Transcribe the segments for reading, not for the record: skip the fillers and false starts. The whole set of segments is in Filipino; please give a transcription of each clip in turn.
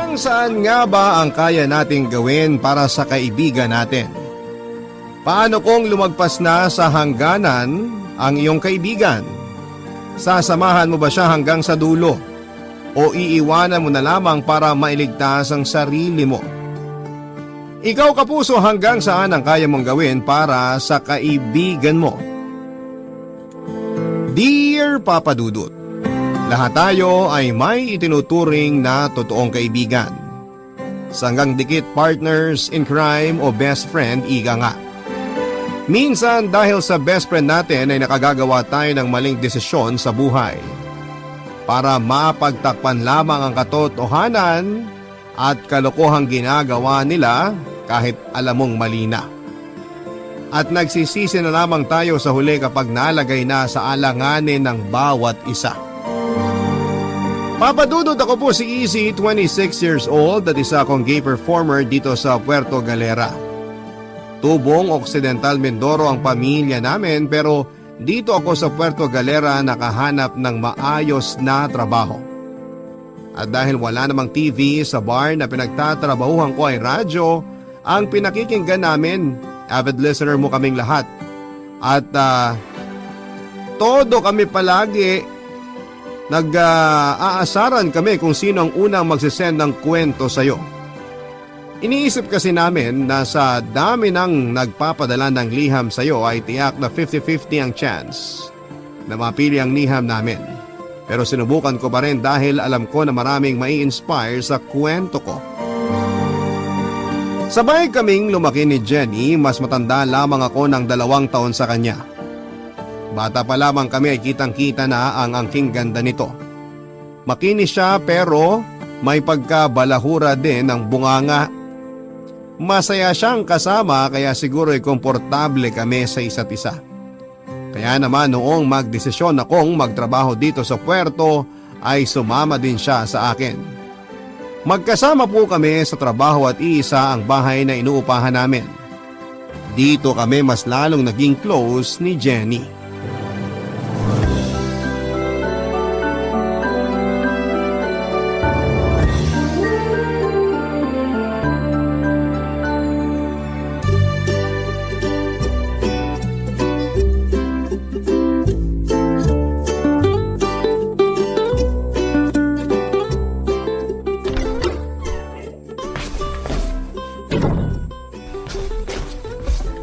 Hanggang saan nga ba ang kaya nating gawin para sa kaibigan natin? Paano kung lumagpas na sa hangganan ang iyong kaibigan? Sasamahan mo ba siya hanggang sa dulo? O iiwanan mo na lamang para mailigtas ang sarili mo? Ikaw kapuso, hanggang saan ang kaya mong gawin para sa kaibigan mo? Dear Papa Dudut, lahat tayo ay may itinuturing na totoong kaibigan. Sanggang dikit partners in crime o best friend, ika nga. Minsan dahil sa best friend natin ay nakagagawa tayo ng maling desisyon sa buhay. Para mapagtakpan lamang ang katotohanan at kalokohang ginagawa nila kahit alam mong mali na. At nagsisisi na lamang tayo sa huli kapag nalagay na sa alanganin ng bawat isa. Papadudod, ako po si Easy, 26 years old at isa akong gay performer dito sa Puerto Galera. Tubong Occidental Mindoro ang pamilya namin, pero dito ako sa Puerto Galera nakahanap ng maayos na trabaho. At dahil wala namang TV sa bar na pinagtatrabahuhan ko ay radyo ang pinakikinggan namin. Avid listener mo kaming lahat. At todo kami palagi nag-aasaran kami kung sino ang unang magsisend ng kwento sa'yo. Iniisip kasi namin na sa dami ng nagpapadala ng liham sa'yo ay tiyak na 50-50 ang chance na mapili ang liham namin. Pero sinubukan ko pa rin dahil alam ko na maraming mai-inspire sa kwento ko. Sabay kaming lumaki ni Jenny, mas matanda lamang ako ng 2 taon sa kanya. Bata pa lamang kami ay kitang-kita na ang angking ganda nito. Makinis siya pero may pagkabalahura din ng bunganga. Masaya siyang kasama kaya siguro ay komportable kami sa isa't isa. Kaya naman noong magdesisyon akong magtrabaho dito sa puerto ay sumama din siya sa akin. Magkasama po kami sa trabaho at iisa ang bahay na inuupahan namin. Dito kami mas lalong naging close ni Jenny.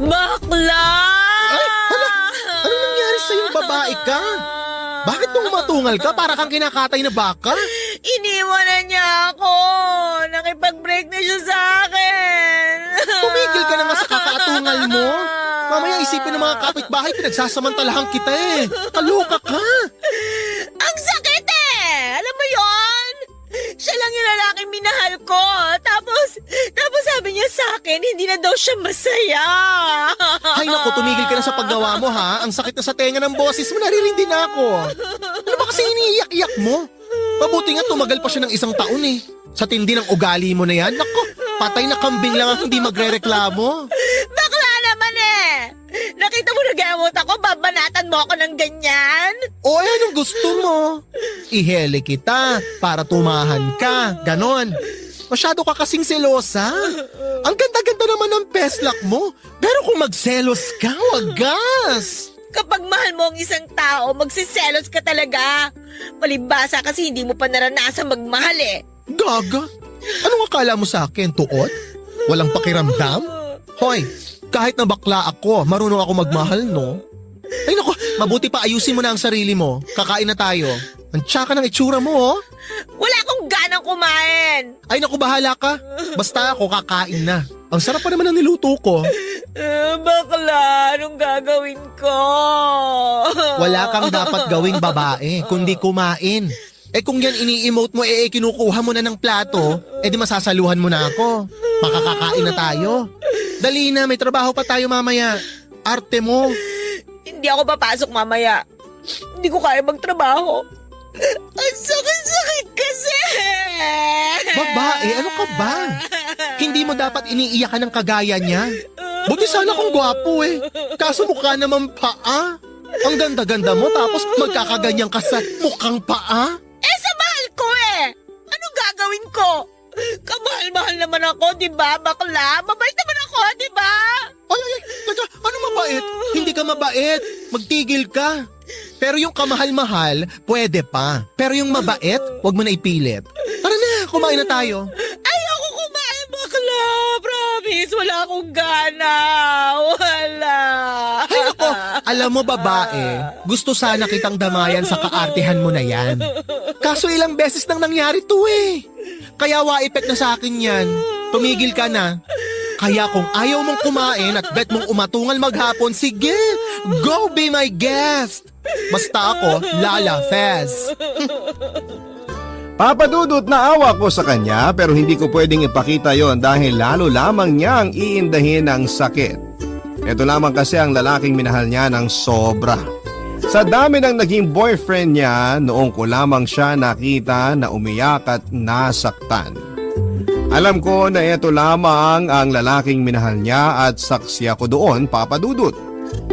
Bakla! Ay, hala! Ano nangyari sa'yo, babae ka? Bakit nung matungal ka para kang kinakatay na baka? Iniwanan niya ako! Nakipag-break na siya sa akin! Tumigil ka na nga sa kakaatungal mo. Mamaya isipin ng mga kapitbahay pinagsasamantalahan kita eh. Kaloka ka! Ang sakit eh! Alam mo yon? Siya lang yung lalaking minahal ko. Tapos sabi niya sa akin, hindi na daw siya masaya. Ay naku, tumigil ka na sa paggawa mo ha. Ang sakit na sa tenga ng boses mo, naririndi na ako. Ano ba kasi iniiyak-iyak mo? Mabuti nga tumagal pa siya ng 1 taon eh. Sa tindi ng ugali mo na yan, naku, patay na kambing lang ang hindi magre-reklamo. Bakla naman eh! Nakita mo nag-amot ako, babanatan mo ako ng ganyan? O anong gusto mo? Ihele kita para tumahan ka, ganon. Masyado ka kasing selosa. Ang ganda-ganda naman ng peslak mo. Pero kung magselos ka, wagas. Kapag mahal mo ang isang tao, magsiselos ka talaga. Palibhasa kasi hindi mo pa naranasan magmahal eh. Gaga? Anong akala mo sa akin, tuot? Walang pakiramdam? Hoy, kahit na bakla ako, marunong ako magmahal, no? Ay naku, mabuti pa ayusin mo na ang sarili mo. Kakain na tayo. Ang tsaka ng itsura mo, oh. Wala akong ganang kumain. Ay naku, bahala ka. Basta ako kakain na. Ang sarap pa naman ang niluto ko. Bakla, anong gagawin ko? Wala kang dapat gawing babae, kundi kumain. Eh kung yan ini-emote mo, kinukuha mo na ng plato, di masasaluhan mo na ako. Makakakain na tayo. Dali na, may trabaho pa tayo mamaya. Arte mo. Hindi ako papasok mamaya. Hindi ko kaya magtrabaho. Ang sakit-sakit kasi! Babae, ano ka ba? Hindi mo dapat iniiyakan ng kagaya niya. Buti sana kung gwapo eh. Kaso mukha naman paa. Ang ganda-ganda mo tapos magkakaganyan ka sa mukhang paa. Sa mahal ko eh! Anong gagawin ko? mahal-mahal naman ako, di ba, bakla? Mabait naman ako, di ba? Ay, teka, ano mabait? Hindi ka mabait. Magtigil ka. Pero yung kamahal-mahal, pwede pa. Pero yung mabait, wag mo na ipilit. Tara na, kumain na tayo. Ayoko kumain, bakla. Promise, wala akong gana. Wala. Ay nako, alam mo babae, gusto sana kitang damayan sa kaartehan mo na yan. Kaso ilang beses nang nangyari to eh. Kaya wa-effect na sa akin yan. Tumigil ka na. Kaya kung ayaw mong kumain at bet mong umatungal maghapon, sige, go be my guest. Basta ako, Lala Fez. Papadudot na awa ko sa kanya pero hindi ko pwedeng ipakita yon dahil lalo lamang niyang iindahin ang sakit. Ito lamang kasi ang lalaking minahal niya ng sobra. Sa dami ng naging boyfriend niya, noong ko lamang siya nakita na umiyak at nasaktan. Alam ko na ito lamang ang lalaking minahal niya at saksi ako doon, papadudot.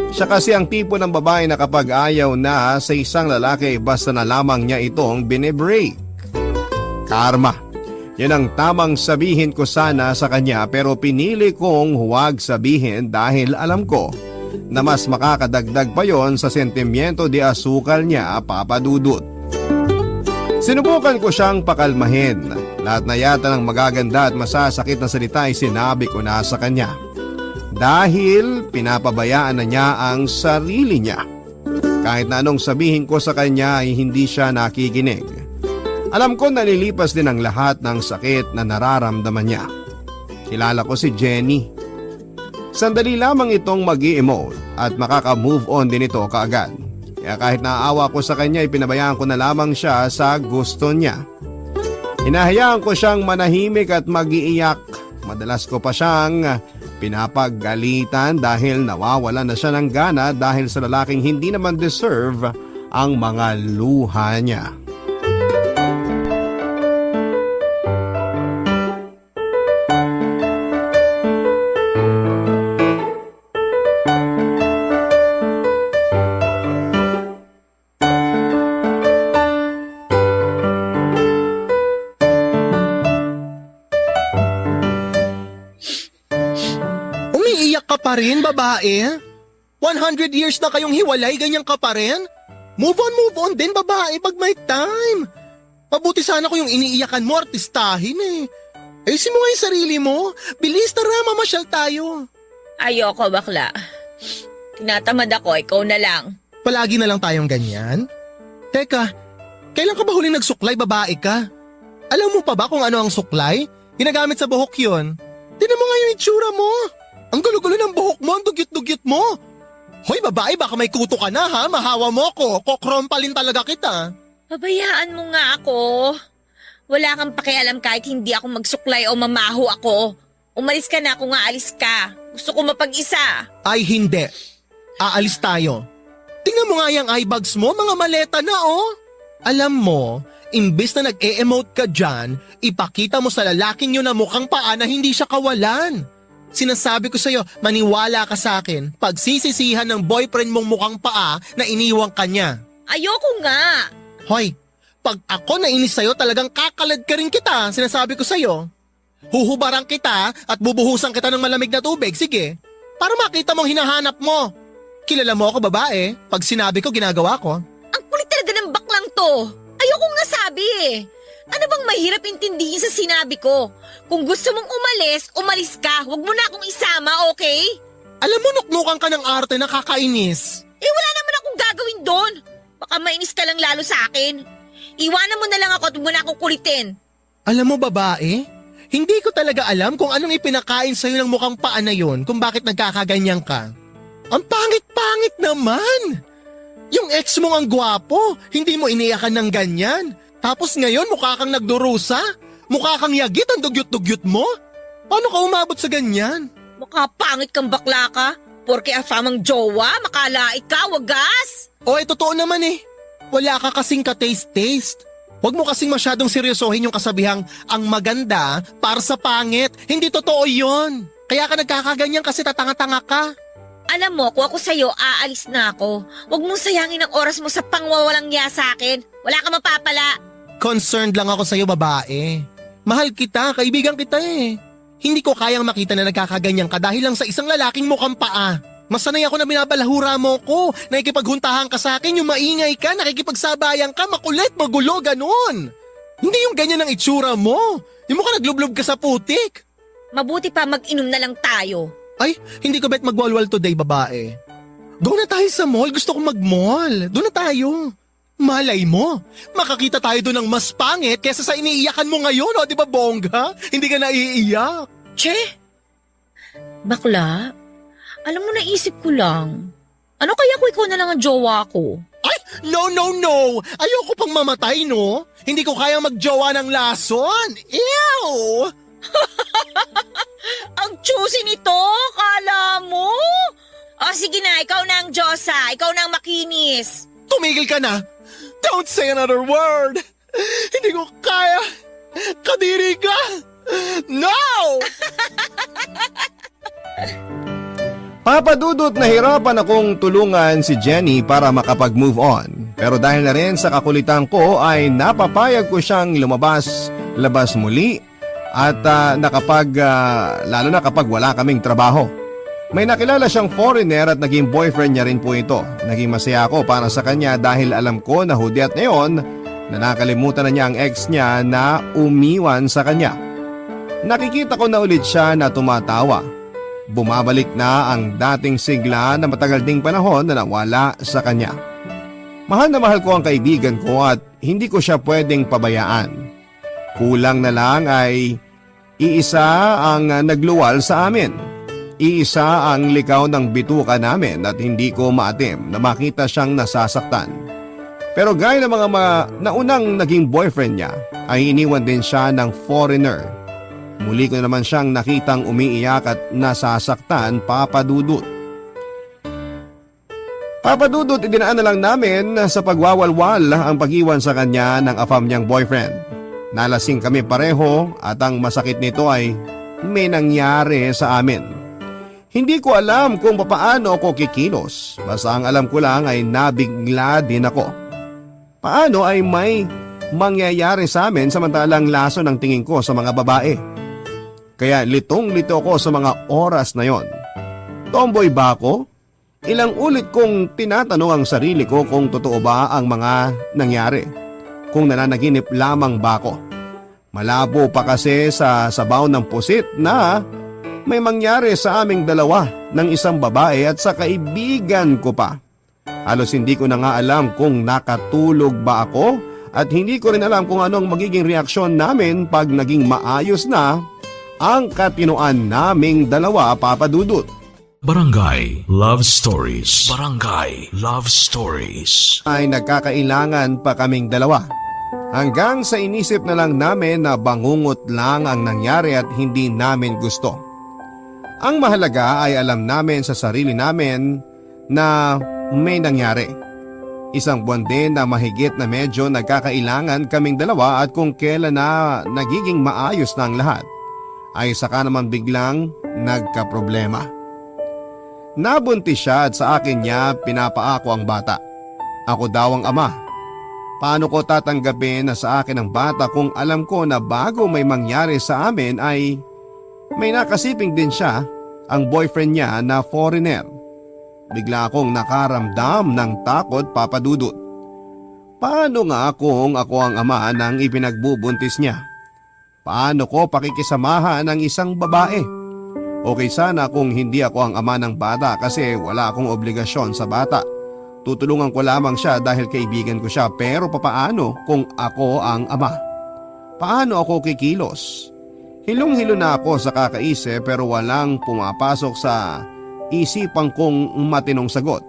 Siya kasi ang tipo ng babae na kapag ayaw na sa isang lalaki basta na lamang niya itong binibreak. Karma. Yan ang tamang sabihin ko sana sa kanya pero pinili kong huwag sabihin dahil alam ko na mas makakadagdag pa yon sa sentimiento di asukal niya, papadudot. Sinubukan ko siyang pakalmahin. Lahat na yata ng magaganda at masasakit na salita ay sinabi ko na sa kanya. Dahil pinapabayaan na niya ang sarili niya. Kahit na anong sabihin ko sa kanya ay hindi siya nakikinig. Alam ko nalilipas din ang lahat ng sakit na nararamdaman niya. Kilala ko si Jenny. Sandali lamang itong mag-i-emote at makaka-move on din ito kaagad. Kaya kahit naawa ko sa kanya, ipinabayaan ko na lamang siya sa gusto niya. Hinahayaan ko siyang manahimik at mag-iiyak. Madalas ko pa siyang pinapagalitan dahil nawawala na siya ng gana dahil sa lalaking hindi naman deserve ang mga luha niya. Pa rin, babae? 100 years na kayong hiwalay, ganyan ka pa rin? Move on din, babae, pag may time. Mabuti sana ko yung iniiyakan mo, artistahin eh. Ayusin mo nga yung sarili mo. Bilis, tara, mamasyal tayo. Ayoko, bakla. Tinatamad ako, ikaw na lang. Palagi na lang tayong ganyan? Teka, kailan ka ba huling nagsuklay, babae ka? Alam mo pa ba kung ano ang suklay? Ginagamit sa buhok yun. Tingnan mo nga yung itsura mo. Ang gulo-gulo ng buhok mo, ang dugyot-dugyot mo. Hoy babae, baka may kuto ka na ha, mahawa mo ko, kokrompalin talaga kita. Pabayaan mo nga ako. Wala kang pakialam kahit hindi ako magsuklay o mamaho ako. Umalis ka na kung aalis ka. Gusto ko mapag-isa. Ay hindi, aalis tayo. Tingnan mo nga yung eyebags mo, mga maleta na oh. Alam mo, imbis na nag-e-emote ka dyan, ipakita mo sa lalaking yun na mukhang paa na hindi siya kawalan. Sinasabi ko sa'yo, maniwala ka sa akin, pagsisisihan ng boyfriend mong mukhang paa na iniwang ka niya. Ayoko nga. Hoy, pag ako nainis sa'yo, talagang kakalad ka rin kita, sinasabi ko sa'yo. Huhubarang kita at bubuhusan kita ng malamig na tubig, sige. Para makita mong hinahanap mo. Kilala mo ako, babae, pag sinabi ko, ginagawa ko. Ang kulit talaga ng baklang to. Ayoko nga sabi eh. Ano bang mahirap intindihin sa sinabi ko? Kung gusto mong umalis, umalis ka. Huwag mo na akong isama, okay? Alam mo, nuknukan ka ng arte, nakakainis. Eh wala naman akong gagawin doon. Baka mainis ka lang lalo sa akin. Iwanan mo na lang ako at huwag mo na akong kulitin. Alam mo, babae, hindi ko talaga alam kung anong ipinakain sa'yo ng mukhang paa na yun kung bakit nagkakaganyan ka. Ang pangit-pangit naman! Yung ex mong ang gwapo, hindi mo iniyakan ng ganyan. Tapos ngayon mukha kang nagdurusa? Mukha kang yagit ang dugyot-dugyot mo? Paano ka umabot sa ganyan? Mukha pangit kang bakla ka. Porke afamang jowa, makalait ka, wagas. O totoo naman eh. Wala ka kasing ka-taste-taste. Huwag mo kasing masyadong seryosohin yung kasabihang ang maganda para sa pangit. Hindi totoo yun. Kaya ka nagkakaganyan kasi tatanga-tanga ka. Alam mo, kung ako sa'yo, aalis na ako. Huwag mong sayangin ang oras mo sa pangwawalang niya sa akin. Wala ka mapapala. Concerned lang ako sa'yo, babae. Mahal kita, kaibigan kita eh. Hindi ko kayang makita na nagkakaganyan ka dahil lang sa isang lalaking mukhang paa. Mas sanay ako na binabalahura mo ko, nakikipaghuntahan ka sa akin, yung maingay ka, nakikipagsabayan ka, makulit, magulo, ganun. Hindi yung ganyan ang itsura mo. Yung mukha naglublob ka sa putik. Mabuti pa mag-inom na lang tayo. Ay, hindi ko bet magwalwal today, babae. Go na tayo sa mall, gusto kong mag-mall. Doon na tayo. Malay mo, makakita tayo doon ng mas pangit kesa sa iniiyakan mo ngayon, o di ba bongga? Hindi ka naiiyak. Che? Bakla? Alam mo, naisip ko lang. Ano kaya kung ikaw na lang ang jowa ko? Ay, no. Ayoko pang mamatay, no? Hindi ko kaya magjowa ng lason. Ew! Ang choosy nito, kala mo? O sige na, ikaw na ang Diyosa, ikaw na ang makinis. Tumigil ka na. Don't say another word. Hindi ko kaya. Kadiri ka. No! Papa Dudut, nahirapan akong tulungan si Jenny para makapag-move on. Pero dahil na rin sa kakulitan ko ay napapayag ko siyang labas muli at lalo na kapag wala kaming trabaho. May nakilala siyang foreigner at naging boyfriend niya rin po ito. Naging masaya ako para sa kanya dahil alam ko na hudyat ngayon na nakalimutan na niya ang ex niya na umiwan sa kanya. Nakikita ko na ulit siya na tumatawa. Bumabalik na ang dating sigla na matagal ding panahon na nawala sa kanya. Mahal na mahal ko ang kaibigan ko at hindi ko siya pwedeng pabayaan. Kulang na lang ay iisa ang nagluwal sa amin. Iisa ang likaw ng bituka namin at hindi ko maatim na makita siyang nasasaktan. Pero gaya ng mga naunang naging boyfriend niya ay iniwan din siya ng foreigner. Muli ko naman siyang nakitang umiiyak at nasasaktan, Papa Dudut. Papa Dudut, idinaan na lang namin sa pagwawalwal ang pag-iwan sa kanya ng afam niyang boyfriend. Nalasing kami pareho at ang masakit nito ay may nangyari sa amin. Hindi ko alam kung paano ako kikilos. Basta ang alam ko lang ay nabigla din ako. Paano ay may mangyayari sa amin samantalang laso ng tingin ko sa mga babae? Kaya litong-lito ko sa mga oras na yon. Tomboy ba ako? Ilang ulit kong tinatanong ang sarili ko kung totoo ba ang mga nangyari. Kung nananaginip lamang ba ako. Malabo pa kasi sa sabaw ng pusit na may mangyari sa aming dalawa ng isang babae at sa kaibigan ko pa. Halos hindi ko na nga alam kung nakatulog ba ako at hindi ko rin alam kung anong magiging reaksyon namin pag naging maayos na ang katinoan naming dalawa, Papa Dudut. Barangay Love Stories. Barangay Love Stories. Ay nagkakailangan pa kaming dalawa. Hanggang sa inisip na lang namin na bangungot lang ang nangyari at hindi namin gusto. Ang mahalaga ay alam namin sa sarili namin na may nangyari. Isang buwan din na mahigit na medyo nagkakailangan kaming dalawa at kung kailan na nagiging maayos na ang lahat, ay saka naman biglang nagkaproblema. Nabuntis siya at sa akin niya pinapaako ang bata. Ako daw ang ama. Paano ko tatanggapin na sa akin ang bata kung alam ko na bago may mangyari sa amin ay may nakasiping din siya, ang boyfriend niya na foreigner. Bigla akong nakaramdam ng takot, Papa Dudut. Paano nga kung ako ang ama ng ipinagbubuntis niya? Paano ko pakikisamahan ang isang babae? Okay sana kung hindi ako ang ama ng bata kasi wala akong obligasyon sa bata. Tutulungan ko lamang siya dahil kaibigan ko siya, pero papaano kung ako ang ama? Paano ako kikilos? Hilong-hilo na ako sa kakaisip pero walang pumapasok sa isipang kong matinong sagot.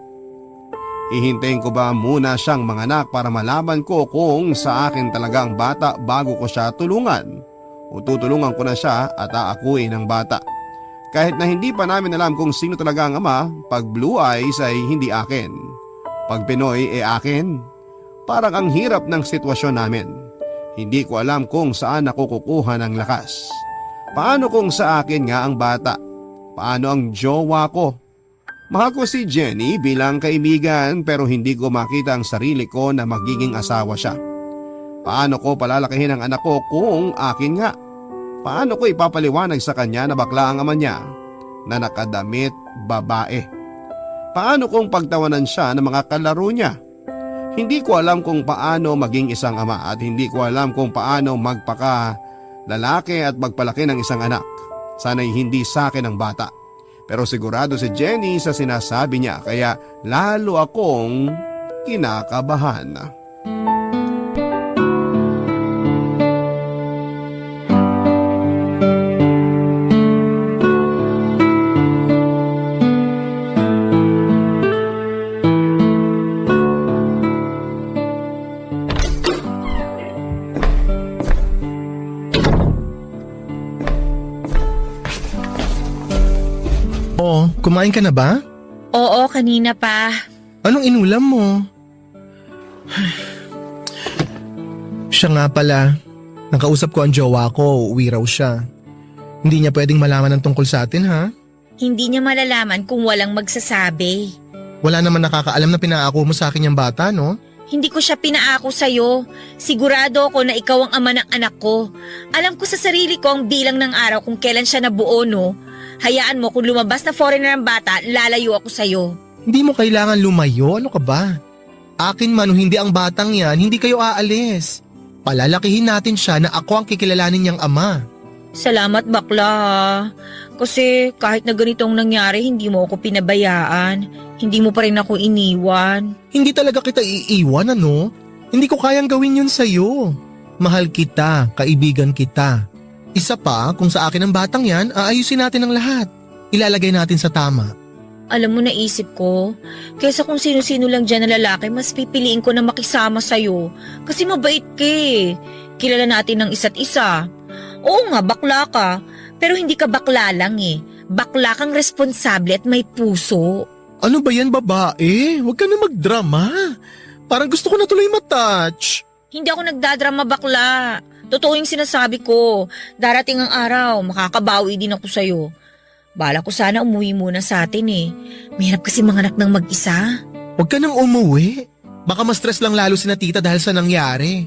Hihintayin ko ba muna siyang manganak para malaman ko kung sa akin talaga ang bata bago ko siya tulungan? O tutulungan ko na siya at aakuin ng bata? Kahit na hindi pa namin alam kung sino talaga ang ama, pag blue eyes ay hindi akin. Pag Pinoy akin. Parang ang hirap ng sitwasyon namin. Hindi ko alam kung saan ako kukuha ng lakas. Paano kung sa akin nga ang bata? Paano ang jowa ko? Mahal ko si Jenny bilang kaibigan pero hindi ko makita ang sarili ko na magiging asawa siya. Paano ko palalakihin ang anak ko kung akin nga? Paano ko ipapaliwanag sa kanya na bakla ang ama niya na nakadamit babae? Paano kung pagtawanan siya ng mga kalaro niya? Hindi ko alam kung paano maging isang ama at hindi ko alam kung paano magpaka lalaki at magpalaki ng isang anak. Sana'y hindi sa akin ang bata. Pero sigurado si Jenny sa sinasabi niya kaya lalo akong kinakabahan. Oh, kumain ka na ba? Oo, kanina pa. Anong inulam mo? Siya nga pala. Nakausap ko ang jowa ko, uwi raw siya. Hindi niya pwedeng malaman ang tungkol sa atin, ha? Hindi niya malalaman kung walang magsasabi. Wala naman nakakaalam na pinaako mo sa akin yung bata, no? Hindi ko siya pinaako sa'yo. Sigurado ako na ikaw ang ama ng anak ko. Alam ko sa sarili ko ang bilang ng araw kung kailan siya nabuo, no? Hayaan mo kung lumabas na foreigner ang bata, lalayo ako sa'yo. Hindi mo kailangan lumayo, ano ka ba? Akin man o hindi ang batang yan, hindi kayo aalis. Palalakihin natin siya na ako ang kikilalanin niyang ama. Salamat bakla ha. Kasi kahit na ganitong nangyari, hindi mo ako pinabayaan. Hindi mo pa rin ako iniwan. Hindi talaga kita iiwan, ano? Hindi ko kayang gawin yun sa'yo. Mahal kita, kaibigan kita. Isa pa, kung sa akin ang batang yan, aayusin natin ang lahat. Ilalagay natin sa tama. Alam mo, naisip ko, kaysa kung sino-sino lang dyan na lalaki, mas pipiliin ko na makisama sa'yo. Kasi mabait ka eh. Kilala natin ng isa't isa. Oo nga, bakla ka. Pero hindi ka bakla lang eh. Bakla kang responsable at may puso. Ano ba yan, babae? Huwag ka na magdrama. Parang gusto ko na tuloy matouch. Hindi ako nagdadrama bakla. Totoo yung sinasabi ko. Darating ang araw, makakabawi din ako sa'yo. Bala ko sana umuwi muna sa atin eh. Mahirap kasi manganak ng mag-isa. Huwag ka nang umuwi. Baka ma-stress lang lalo si na tita dahil sa nangyari.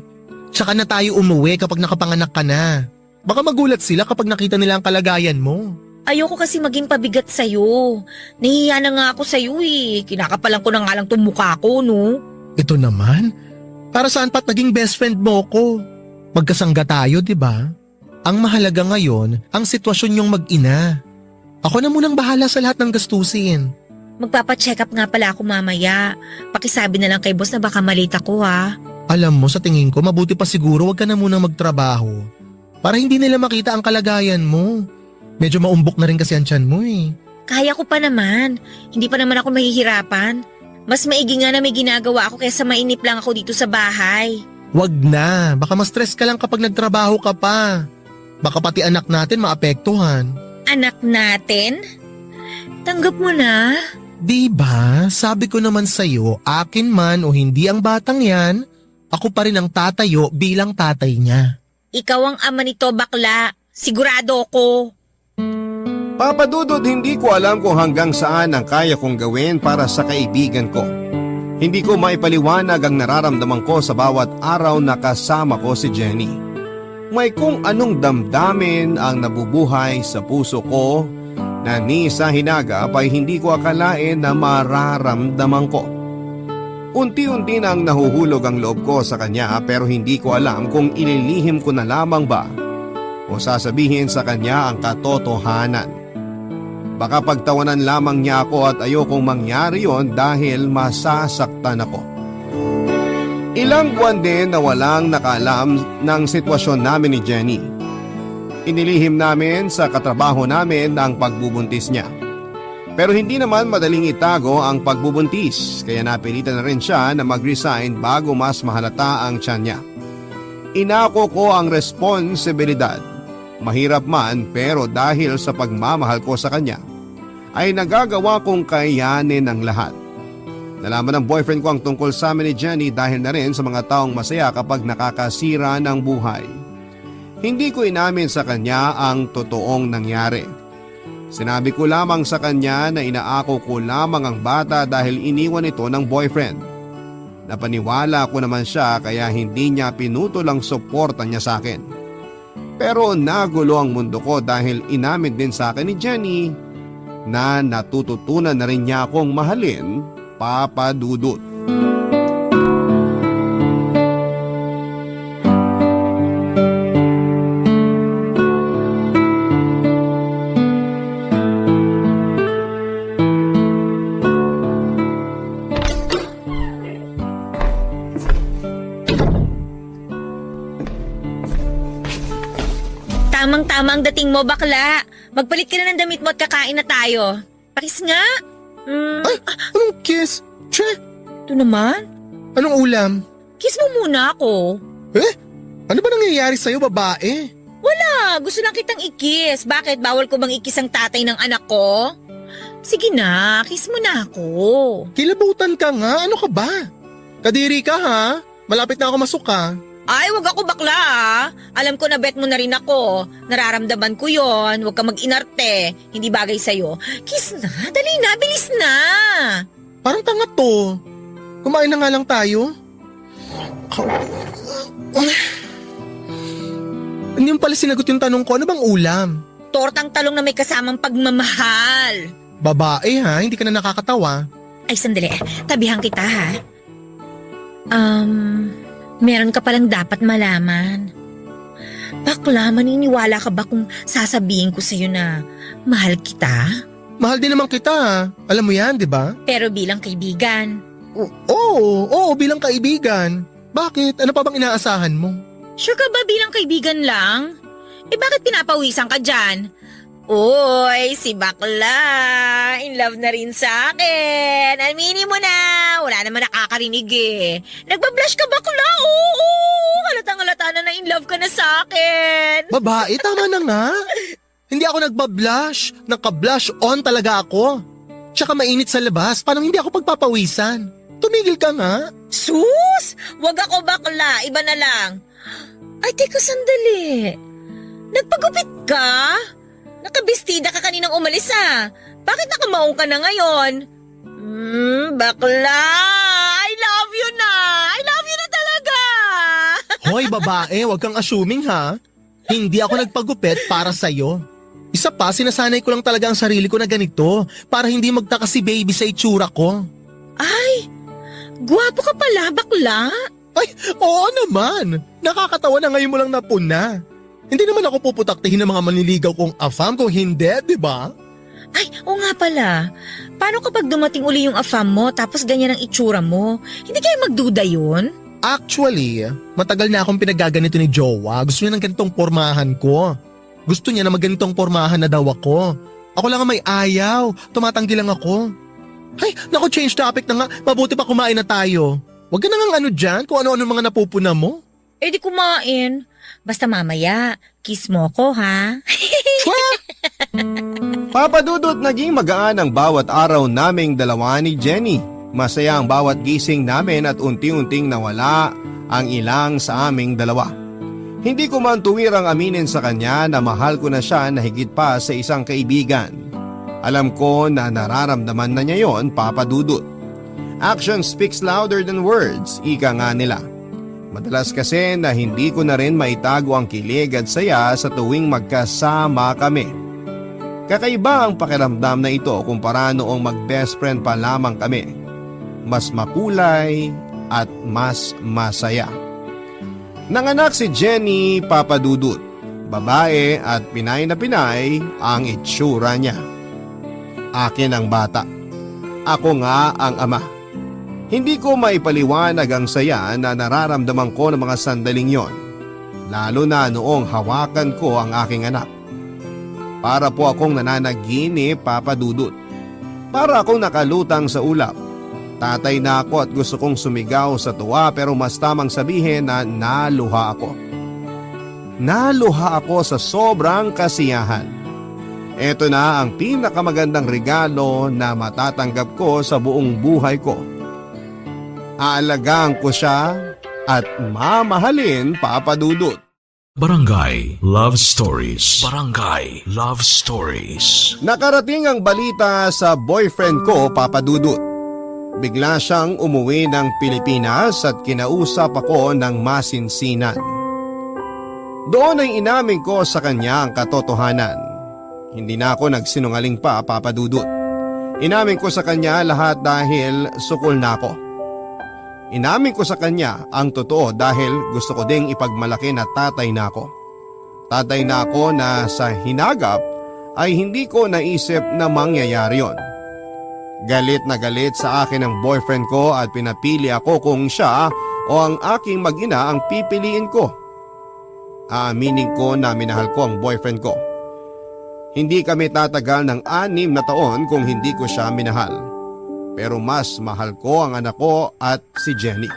Tsaka na tayo umuwi kapag nakapanganak ka na. Baka magulat sila kapag nakita nila ang kalagayan mo. Ayoko kasi maging pabigat sa'yo. Nahihiya na nga ako sa'yo eh. Kinakapalan ko na nga lang itong mukha ko, no? Ito naman? Para saan pa't naging best friend mo ko? Magkasangga tayo, di ba? Ang mahalaga ngayon, ang sitwasyon yung mag-ina. Ako na munang bahala sa lahat ng gastusin. Magpapacheck up nga pala ako mamaya. Pakisabi na lang kay boss na baka malita ko ha. Alam mo, sa tingin ko, mabuti pa siguro wag ka na munang magtrabaho. Para hindi nila makita ang kalagayan mo. Medyo maumbok na rin kasi ang tiyan mo eh. Kaya ko pa naman. Hindi pa naman ako mahihirapan. Mas maigi nga na may ginagawa ako kaysa mainip lang ako dito sa bahay. Wag na, baka ma-stress ka lang kapag nagtrabaho ka pa. Baka pati anak natin maapektuhan. Anak natin? Tanggap mo na? Diba, sabi ko naman sa'yo, akin man o hindi ang batang yan, ako pa rin ang tatayo bilang tatay niya. Ikaw ang ama nito, bakla. Sigurado ko. Papa Dudut, hindi ko alam kung hanggang saan ang kaya kong gawin para sa kaibigan ko. Hindi ko maipaliwanag ang nararamdaman ko sa bawat araw na kasama ko si Jenny. May kung anong damdamin ang nabubuhay sa puso ko na ni sa hinagap ay hindi ko akalain na mararamdaman ko. Unti-unti nang nahuhulog ang loob ko sa kanya pero hindi ko alam kung ililihim ko na lamang ba o sasabihin sa kanya ang katotohanan. Baka pagtawanan lamang niya ako at ayokong mangyari yon dahil masasaktan ako. Ilang buwan din na walang nakaalam ng sitwasyon namin ni Jenny. Inilihim namin sa katrabaho namin ang pagbubuntis niya. Pero hindi naman madaling itago ang pagbubuntis kaya napilitan na rin siya na mag-resign bago mas mahalata ang tiyan niya. Inako ko ang responsibilidad. Mahirap man pero dahil sa pagmamahal ko sa kanya ay nagagawa kong kayanin ang lahat. Nalaman ng boyfriend ko ang tungkol sa amin ni Jenny dahil na rin sa mga taong masaya kapag nakakasira ng buhay. Hindi ko inamin sa kanya ang totoong nangyari. Sinabi ko lamang sa kanya na inaako ko lamang ang bata dahil iniwan ito ng boyfriend. Napaniwala ko naman siya kaya hindi niya pinutol ang suporta niya sa akin. Pero nagulo ang mundo ko dahil inamin din sa akin ni Jenny na natututunan na rin niya akong mahalin, Papa Dudut. Tamang-tama ang dating mo, bakla. Magpalit ka na ng damit mo at kakain na tayo. Pakis nga. Ay, anong kiss? Che, Ito naman. anong ulam? Kiss mo muna ako. Ano ba nangyayari sa'yo, babae? Gusto lang kitang ikis. Bakit? Bawal ko bang ikis ang tatay ng anak ko? Sige na, kiss mo na ako. Kilabutan ka nga, ano ka ba? Kadiri ka ha? Malapit na ako masuka. Ay, wag ako bakla ah. Alam ko na bet mo na rin ako. Nararamdaman ko yon. Huwag ka mag-inarte. Hindi bagay sa'yo. Kiss na, dali na, bilis na. Parang tanga to. Kumain na nga lang tayo. Hindi mo pala sinagot yung tanong ko, ano bang ulam? Tortang talong na may kasamang pagmamahal. Babae ha, hindi ka na nakakatawa. Ay, sandali. Tabihan kita ha. Meron ka palang dapat malaman. Bakla, maniniwala ka ba kung sasabihin ko sa'yo na mahal kita? Mahal din naman kita ha. Alam mo yan, di ba? Pero bilang kaibigan. Oo, bilang kaibigan. Bakit? Ano pa bang inaasahan mo? Sure ka ba bilang kaibigan lang? Eh bakit pinapawisan ka dyan? Uy, si bakla. In love na rin sa akin. Aminin mo na. Wala naman nakakarinig eh. Nagbablush ka bakla? Oo. Halatang-halata na in love ka na sa akin. Babae, tama na nga. Hindi ako nagbablush. Naka-blush on talaga ako. Tsaka mainit sa labas. Paano hindi ako pagpapawisan? Tumigil ka nga. Sus! Wag ako bakla. Iba na lang. Ay, teka sandali. Nagpagupit ka? Nakabistida ka kaninang umalis ah. Bakit nakamaong ka na ngayon? Bakla! I love you na! I love you na talaga! Hoy babae, wag kang assuming ha. Hindi ako nagpagupit para sa'yo. Isa pa, sinasanay ko lang talaga ang sarili ko na ganito para hindi magtaka si baby sa itsura ko. Ay! Gwapo ka pala, bakla! Ay, oo naman. Nakakatawa na ngayon mo lang napuna. Hindi naman ako puputaktihin ng mga manliligaw kong afam kung hindi, di ba? Ay, oo nga pala. Paano kapag dumating uli yung afam mo tapos ganyan ang itsura mo? Hindi kayo magduda yun? Actually, matagal na akong pinagaganito ni Jowa. Gusto niya ng ganitong pormahan ko. Gusto niya na magganitong pormahan na daw ako. Ako lang ang may ayaw. Tumatanggi lang ako. Ay, naku, change topic na nga. Mabuti pa kumain na tayo. Huwag ka na nga ano dyan kung ano-ano mga napupuna mo. Eh di kumain. Basta mamaya, kiss mo ko ha? Papa Dudut, naging magaan ang bawat araw naming dalawa ni Jenny. Masaya ang bawat gising namin at unti-unting nawala ang ilang sa aming dalawa. Hindi ko man tuwirang aminin sa kanya na mahal ko na siya na higit pa sa isang kaibigan. Alam ko na nararamdaman na niya yon, Papa Dudut. Action speaks louder than words, ika nga nila. Madalas kasi na hindi ko na rin maitago ang kilig at saya sa tuwing magkasama kami. Kakaiba ang pakiramdam na ito kumpara noong mag-best friend pa lamang kami. Mas makulay at mas masaya. Nanganak si Jenny, Papa Dudut. Babae at Pinay na Pinay ang itsura niya. Akin ang bata. Ako nga ang ama. Hindi ko maipaliwanag ang saya na nararamdaman ko ng mga sandaling yon. Lalo na noong hawakan ko ang aking anak. Para po akong nananaginip, Papa Dudut. Para akong nakalutang sa ulap. Tatay na ako at gusto kong sumigaw sa tuwa pero mas tamang sabihin na naluha ako. Naluha ako sa sobrang kasiyahan. Ito na ang pinakamagandang regalo na matatanggap ko sa buong buhay ko. Aalagaan ko siya at mamahalin, Papa Dudut. Barangay Love Stories. Barangay Love Stories. Nakarating ang balita sa boyfriend ko, Papa Dudut. Bigla siyang umuwi ng Pilipinas at kinausap ako ng masinsinan. Doon ay inamin ko sa kanya ang katotohanan. Hindi na ako nagsinungaling pa, Papa Dudut. Inamin ko sa kanya lahat dahil sukol na ako. Inamin ko sa kanya ang totoo dahil gusto ko ding ipagmalaki na tatay na ako. Tatay na ako na sa hinagap ay hindi ko naisip na mangyayari yon. Galit na galit sa akin ang boyfriend ko at pinapili ako kung siya o ang aking mag-ina ang pipiliin ko. Aaminin ko na minahal ko ang boyfriend ko. Hindi kami tatagal ng 6 na taon kung hindi ko siya minahal. Pero mas mahal ko ang anak ko at si Jenny.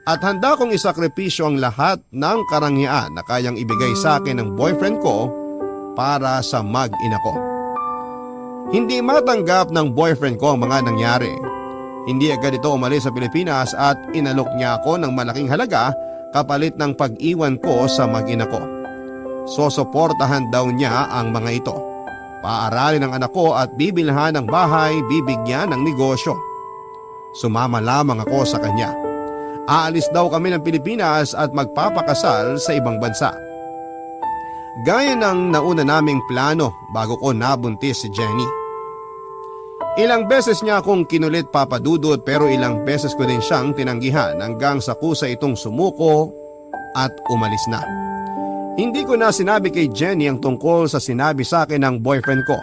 At handa kong isakripisyo ang lahat ng karangyaan na kayang ibigay sa akin ng boyfriend ko para sa mag-ina ko. Hindi matanggap ng boyfriend ko ang mga nangyari. Hindi agad ito umalis sa Pilipinas at inalok niya ako ng malaking halaga kapalit ng pag-iwan ko sa mag-ina ko. Sosuportahan daw niya ang mga ito. Paaralin ang anak ko at bibilhan ng bahay, bibigyan ng negosyo. Sumama lamang ako sa kanya. Aalis daw kami ng Pilipinas at magpapakasal sa ibang bansa. Gaya ng nauna naming plano bago ko nabuntis si Jenny. Ilang beses niya akong kinulit, Papa Dudut, pero ilang beses ko din siyang tinanggihan hanggang sa kusa itong sumuko at umalis na. Hindi ko na sinabi kay Jenny ang tungkol sa sinabi sa akin ng boyfriend ko.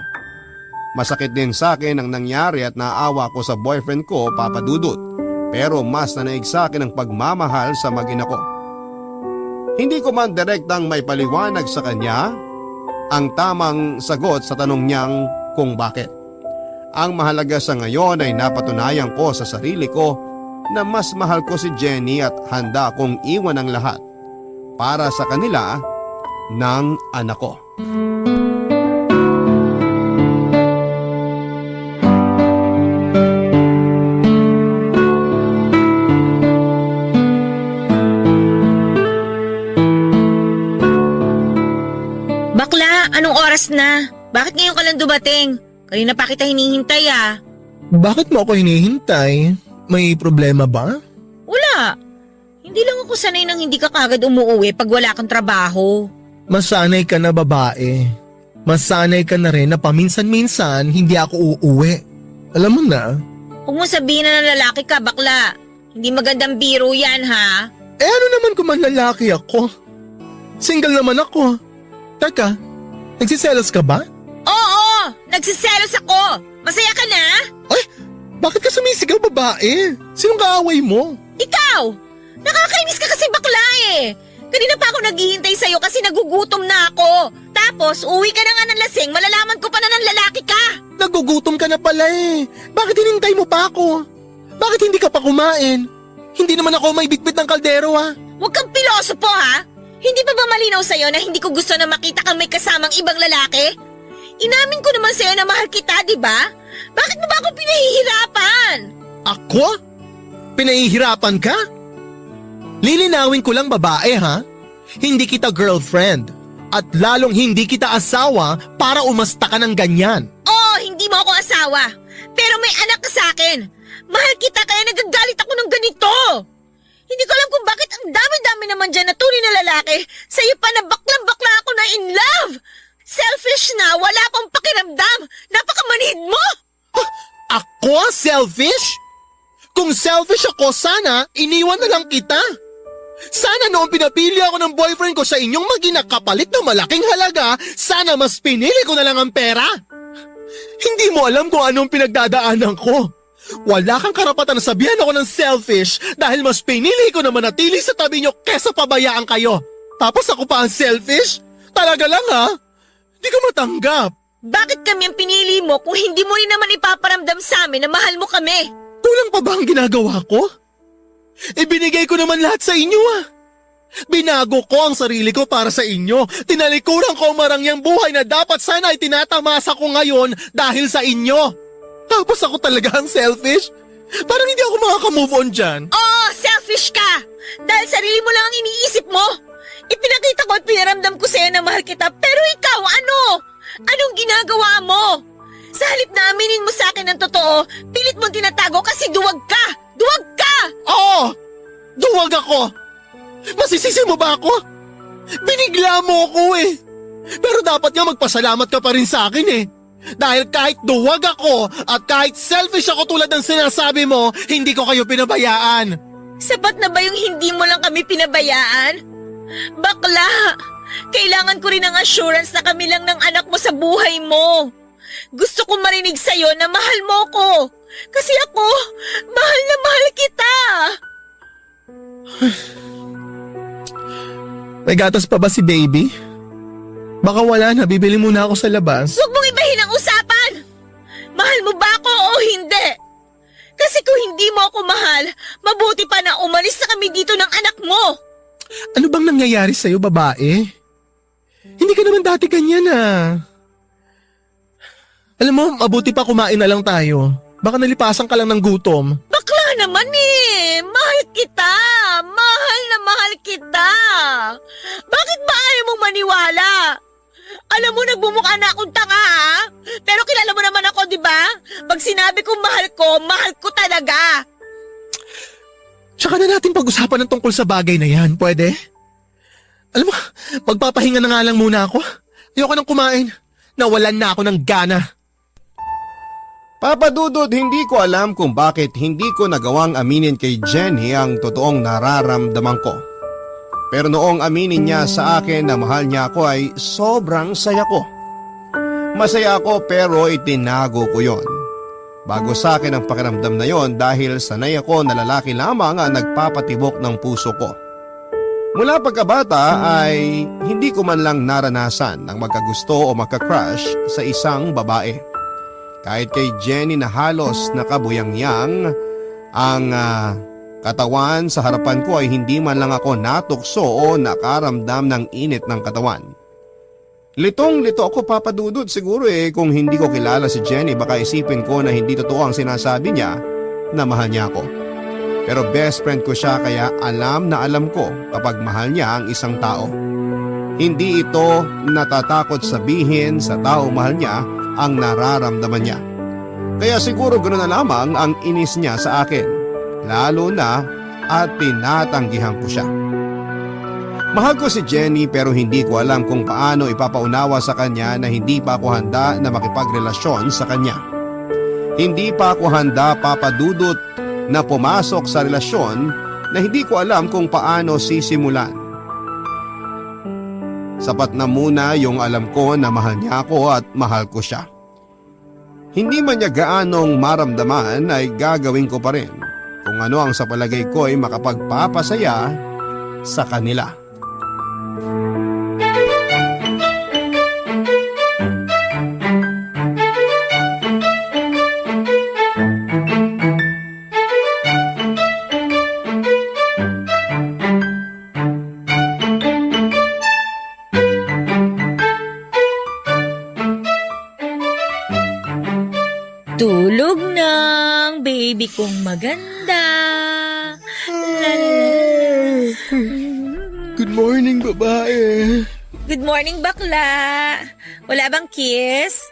Masakit din sa akin ang nangyari at naawa ko sa boyfriend ko, Papa Dudut, pero mas nanaig sa akin ang pagmamahal sa mag-ina ko. Hindi ko man direktang may paliwanag sa kanya ang tamang sagot sa tanong niyang kung bakit. Ang mahalaga sa ngayon ay napatunayan ko sa sarili ko na mas mahal ko si Jenny at handa akong iwan ang lahat para sa kanila ng anak ko. Bakla, anong oras na? Bakit ngayon ka lang dumating? Kanina pa kita hinihintay ah. Bakit mo ako hinihintay? May problema ba? Wala. Hindi lang ako sanay nang hindi ka kagad umuwi pag wala kang trabaho. Masanay ka na, babae. Masanay ka na rin na paminsan-minsan hindi ako uuwi. Alam mo na. Huwag mo sabihin na lalaki ka, bakla. Hindi magandang biro yan, ha? Eh ano naman kung man lalaki ako? Single naman ako. Teka, nagsiselos ka ba? Oo! Nagsiselos ako! Masaya ka na? Ay, bakit ka sumisigaw, babae? Sinong kaaway mo? Ikaw! Nakakainis ka kasi bakla eh! Kanina pa ako naghihintay sa'yo kasi nagugutom na ako. Tapos, uwi ka na nga ng lasing, malalaman ko pa na ng lalaki ka. Nagugutom ka na pala eh. Bakit hinintay mo pa ako? Bakit hindi ka pa kumain? Hindi naman ako may bitbit ng kaldero ha. Huwag kang pilosopo ha? Hindi pa ba malinaw sa'yo na hindi ko gusto na makita kang may kasamang ibang lalaki? Inamin ko naman sa'yo na mahal kita, di ba? Bakit mo ba ako pinahihirapan? Ako? Pinahihirapan ka? Lilinawin ko lang, babae ha? Hindi kita girlfriend at lalong hindi kita asawa para umasta ka ng ganyan. Oo, hindi mo ako asawa. Pero may anak ka sa akin. Mahal kita kaya nagagalit ako ng ganito. Hindi ko alam kung bakit ang dami-dami naman dyan na tunay na lalaki. Sa'yo pa na baklang-bakla ako na in love. Selfish na, wala pang pakiramdam. Napakamanhid mo. Ako? Selfish? Kung selfish ako, sana iniwan na lang kita. Sana noong pinapili ako ng boyfriend ko sa inyong mag-ina kapalit ng malaking halaga, sana mas pinili ko na lang ang pera. Hindi mo alam kung anong pinagdadaanan ko. Wala kang karapatan na sabihan ako ng selfish dahil mas pinili ko na manatili sa tabi nyo kesa pabayaan kayo. Tapos ako pa ang selfish? Talaga lang ha? Di ko matanggap. Bakit kami ang pinili mo kung hindi mo rin naman ipaparamdam sa amin na mahal mo kami? Kulang pa ba ang ginagawa ko? Ibinigay ko naman lahat sa inyo ah. Binago ko ang sarili ko para sa inyo. Tinalikuran ko ang marangyang buhay na dapat sana ay tinatamasa ko ngayon dahil sa inyo. Tapos ako talaga ang selfish? Parang hindi ako makaka-move on dyan. Oo, selfish ka! Dahil sarili mo lang ang iniisip mo. Ipinakita ko at pinaramdam ko sa'yo na mahal kita, pero ikaw ano? Anong ginagawa mo? Sa halip na aminin mo sa akin ng totoo, pilit mong tinatago kasi duwag ka! Duwag ka! Oo! Duwag ako! Masisisi mo ba ako? Binigla mo ko eh. Pero dapat nga magpasalamat ka pa rin sa akin eh. Dahil kahit duwag ako at kahit selfish ako tulad ng sinasabi mo, hindi ko kayo pinabayaan. Sapat na ba yung hindi mo lang kami pinabayaan? Bakla! Kailangan ko rin ng assurance na kami lang ng anak mo sa buhay mo. Gusto ko marinig sa'yo na mahal mo ko. Kasi ako, mahal na mahal kita. May gatas pa ba si baby? Baka wala na, bibili muna ako sa labas. Huwag mong ibahin ang usapan. Mahal mo ba ako o hindi? Kasi kung hindi mo ako mahal, mabuti pa na umalis na kami dito ng anak mo. Ano bang nangyayari sa'yo, babae? Hindi ka naman dati ganyan ah. Alam mo, mabuti pa kumain na lang tayo. Baka nalipasan ka lang ng gutom. Bakla naman eh. Mahal kita. Mahal na mahal kita. Bakit ba ayaw mong maniwala? Alam mo, nagbumukha na akong tanga ha? Pero kilala mo naman ako, di ba? Pag sinabi kong mahal ko talaga. Tsaka na natin pag-usapan ng tungkol sa bagay na yan, pwede? Alam mo, magpapahinga na nga lang muna ako. Ayoko nang kumain. Nawalan na ako ng gana. Papa Dudut, hindi ko alam kung bakit hindi ko nagawang aminin kay Jenny ang totoong nararamdaman ko. Pero noong aminin niya sa akin na mahal niya ako ay sobrang saya ko. Masaya ako pero itinago ko yon. Bago sa akin ang pakiramdam na yon dahil sanay ako na lalaki lamang ang nagpapatibok ng puso ko. Mula pagkabata ay hindi ko man lang naranasan ang magkagusto o magka-crush sa isang babae. Kahit kay Jenny na halos nakabuyangyang ang katawan sa harapan ko ay hindi man lang ako natukso o nakaramdam ng init ng katawan. Litong-lito ako, Papa Dudut, siguro kung hindi ko kilala si Jenny baka isipin ko na hindi totoo ang sinasabi niya na mahal niya ako. Pero best friend ko siya kaya alam na alam ko kapag mahal niya ang isang tao. Hindi ito natatakot sabihin sa tao mahal niya ang nararamdaman niya. Kaya siguro ganoon na lamang ang inis niya sa akin, lalo na at tinatanggihan ko siya. Mahal ko si Jenny pero hindi ko alam kung paano ipapaunawa sa kanya na hindi pa ako handa na makipagrelasyon sa kanya. Hindi pa ako handa, Papa Dudut, na pumasok sa relasyon na hindi ko alam kung paano sisimulan. Sapat na muna yung alam ko na mahal niya ako at mahal ko siya. Hindi man niya gaanong maramdaman ay gagawin ko pa rin kung ano ang sa palagay ko ay makapagpapasaya sa kanila. Tulog ng baby kong maganda. Good morning, babae. Good morning, bakla. Wala bang kiss?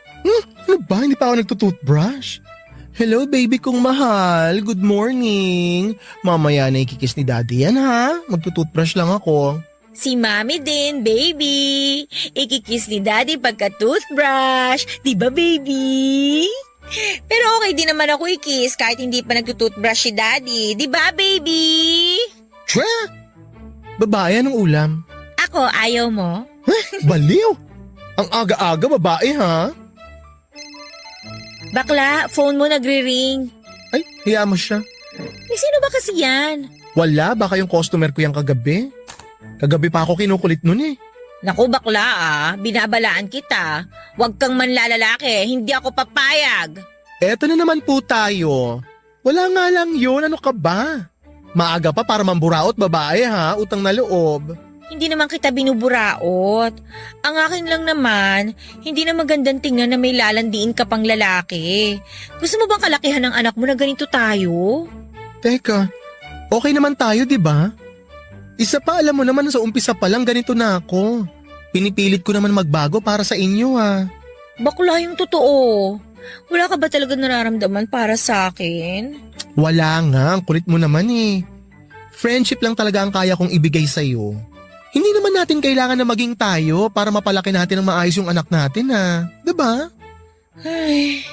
Ano ba? Hindi pa ako nagtutoothbrush? Hello, baby kong mahal. Good morning. Mamaya na ikikis ni daddy yan ha. Magtutoothbrush lang ako. Si mami din, baby. Ikikiss ni daddy pagka-toothbrush. Di ba, baby? Pero okay din naman ako i-kiss kahit hindi pa nagtutoothbrush si daddy. Di ba, baby? Twa! Babae, anong ulam? Ako, ayaw mo? Baliw! Ang aga-aga, babae ha? Bakla, phone mo nagre-ring. Ay, hiya mo siya. Sino ba kasi yan? Wala, baka yung customer ko yung kagabi. Kagabi pa ako kinukulit nun eh. Naku, bakla binabalaan kita. Huwag kang manlalalaki, hindi ako papayag. Eto na naman po tayo. Wala nga lang yun, ano ka ba? Maaga pa para mamburaot babae ha, utang na loob. Hindi naman kita binuburaot. Ang akin lang naman, hindi na magandang tingnan na may lalandiin ka pang lalaki. Gusto mo bang kalakihan ng anak mo na ganito tayo? Teka, okay naman tayo di ba? Isa pa alam mo naman sa umpisa pa lang ganito na ako. Pinipilit ko naman magbago para sa inyo ha. Bakla yung totoo. Wala ka ba talaga nararamdaman para sa akin? Wala nga, ang kulit mo naman eh. Friendship lang talaga ang kaya kong ibigay sa'yo. Hindi naman natin kailangan na maging tayo para mapalaki natin ng maayos yung anak natin ha. Diba? Ay,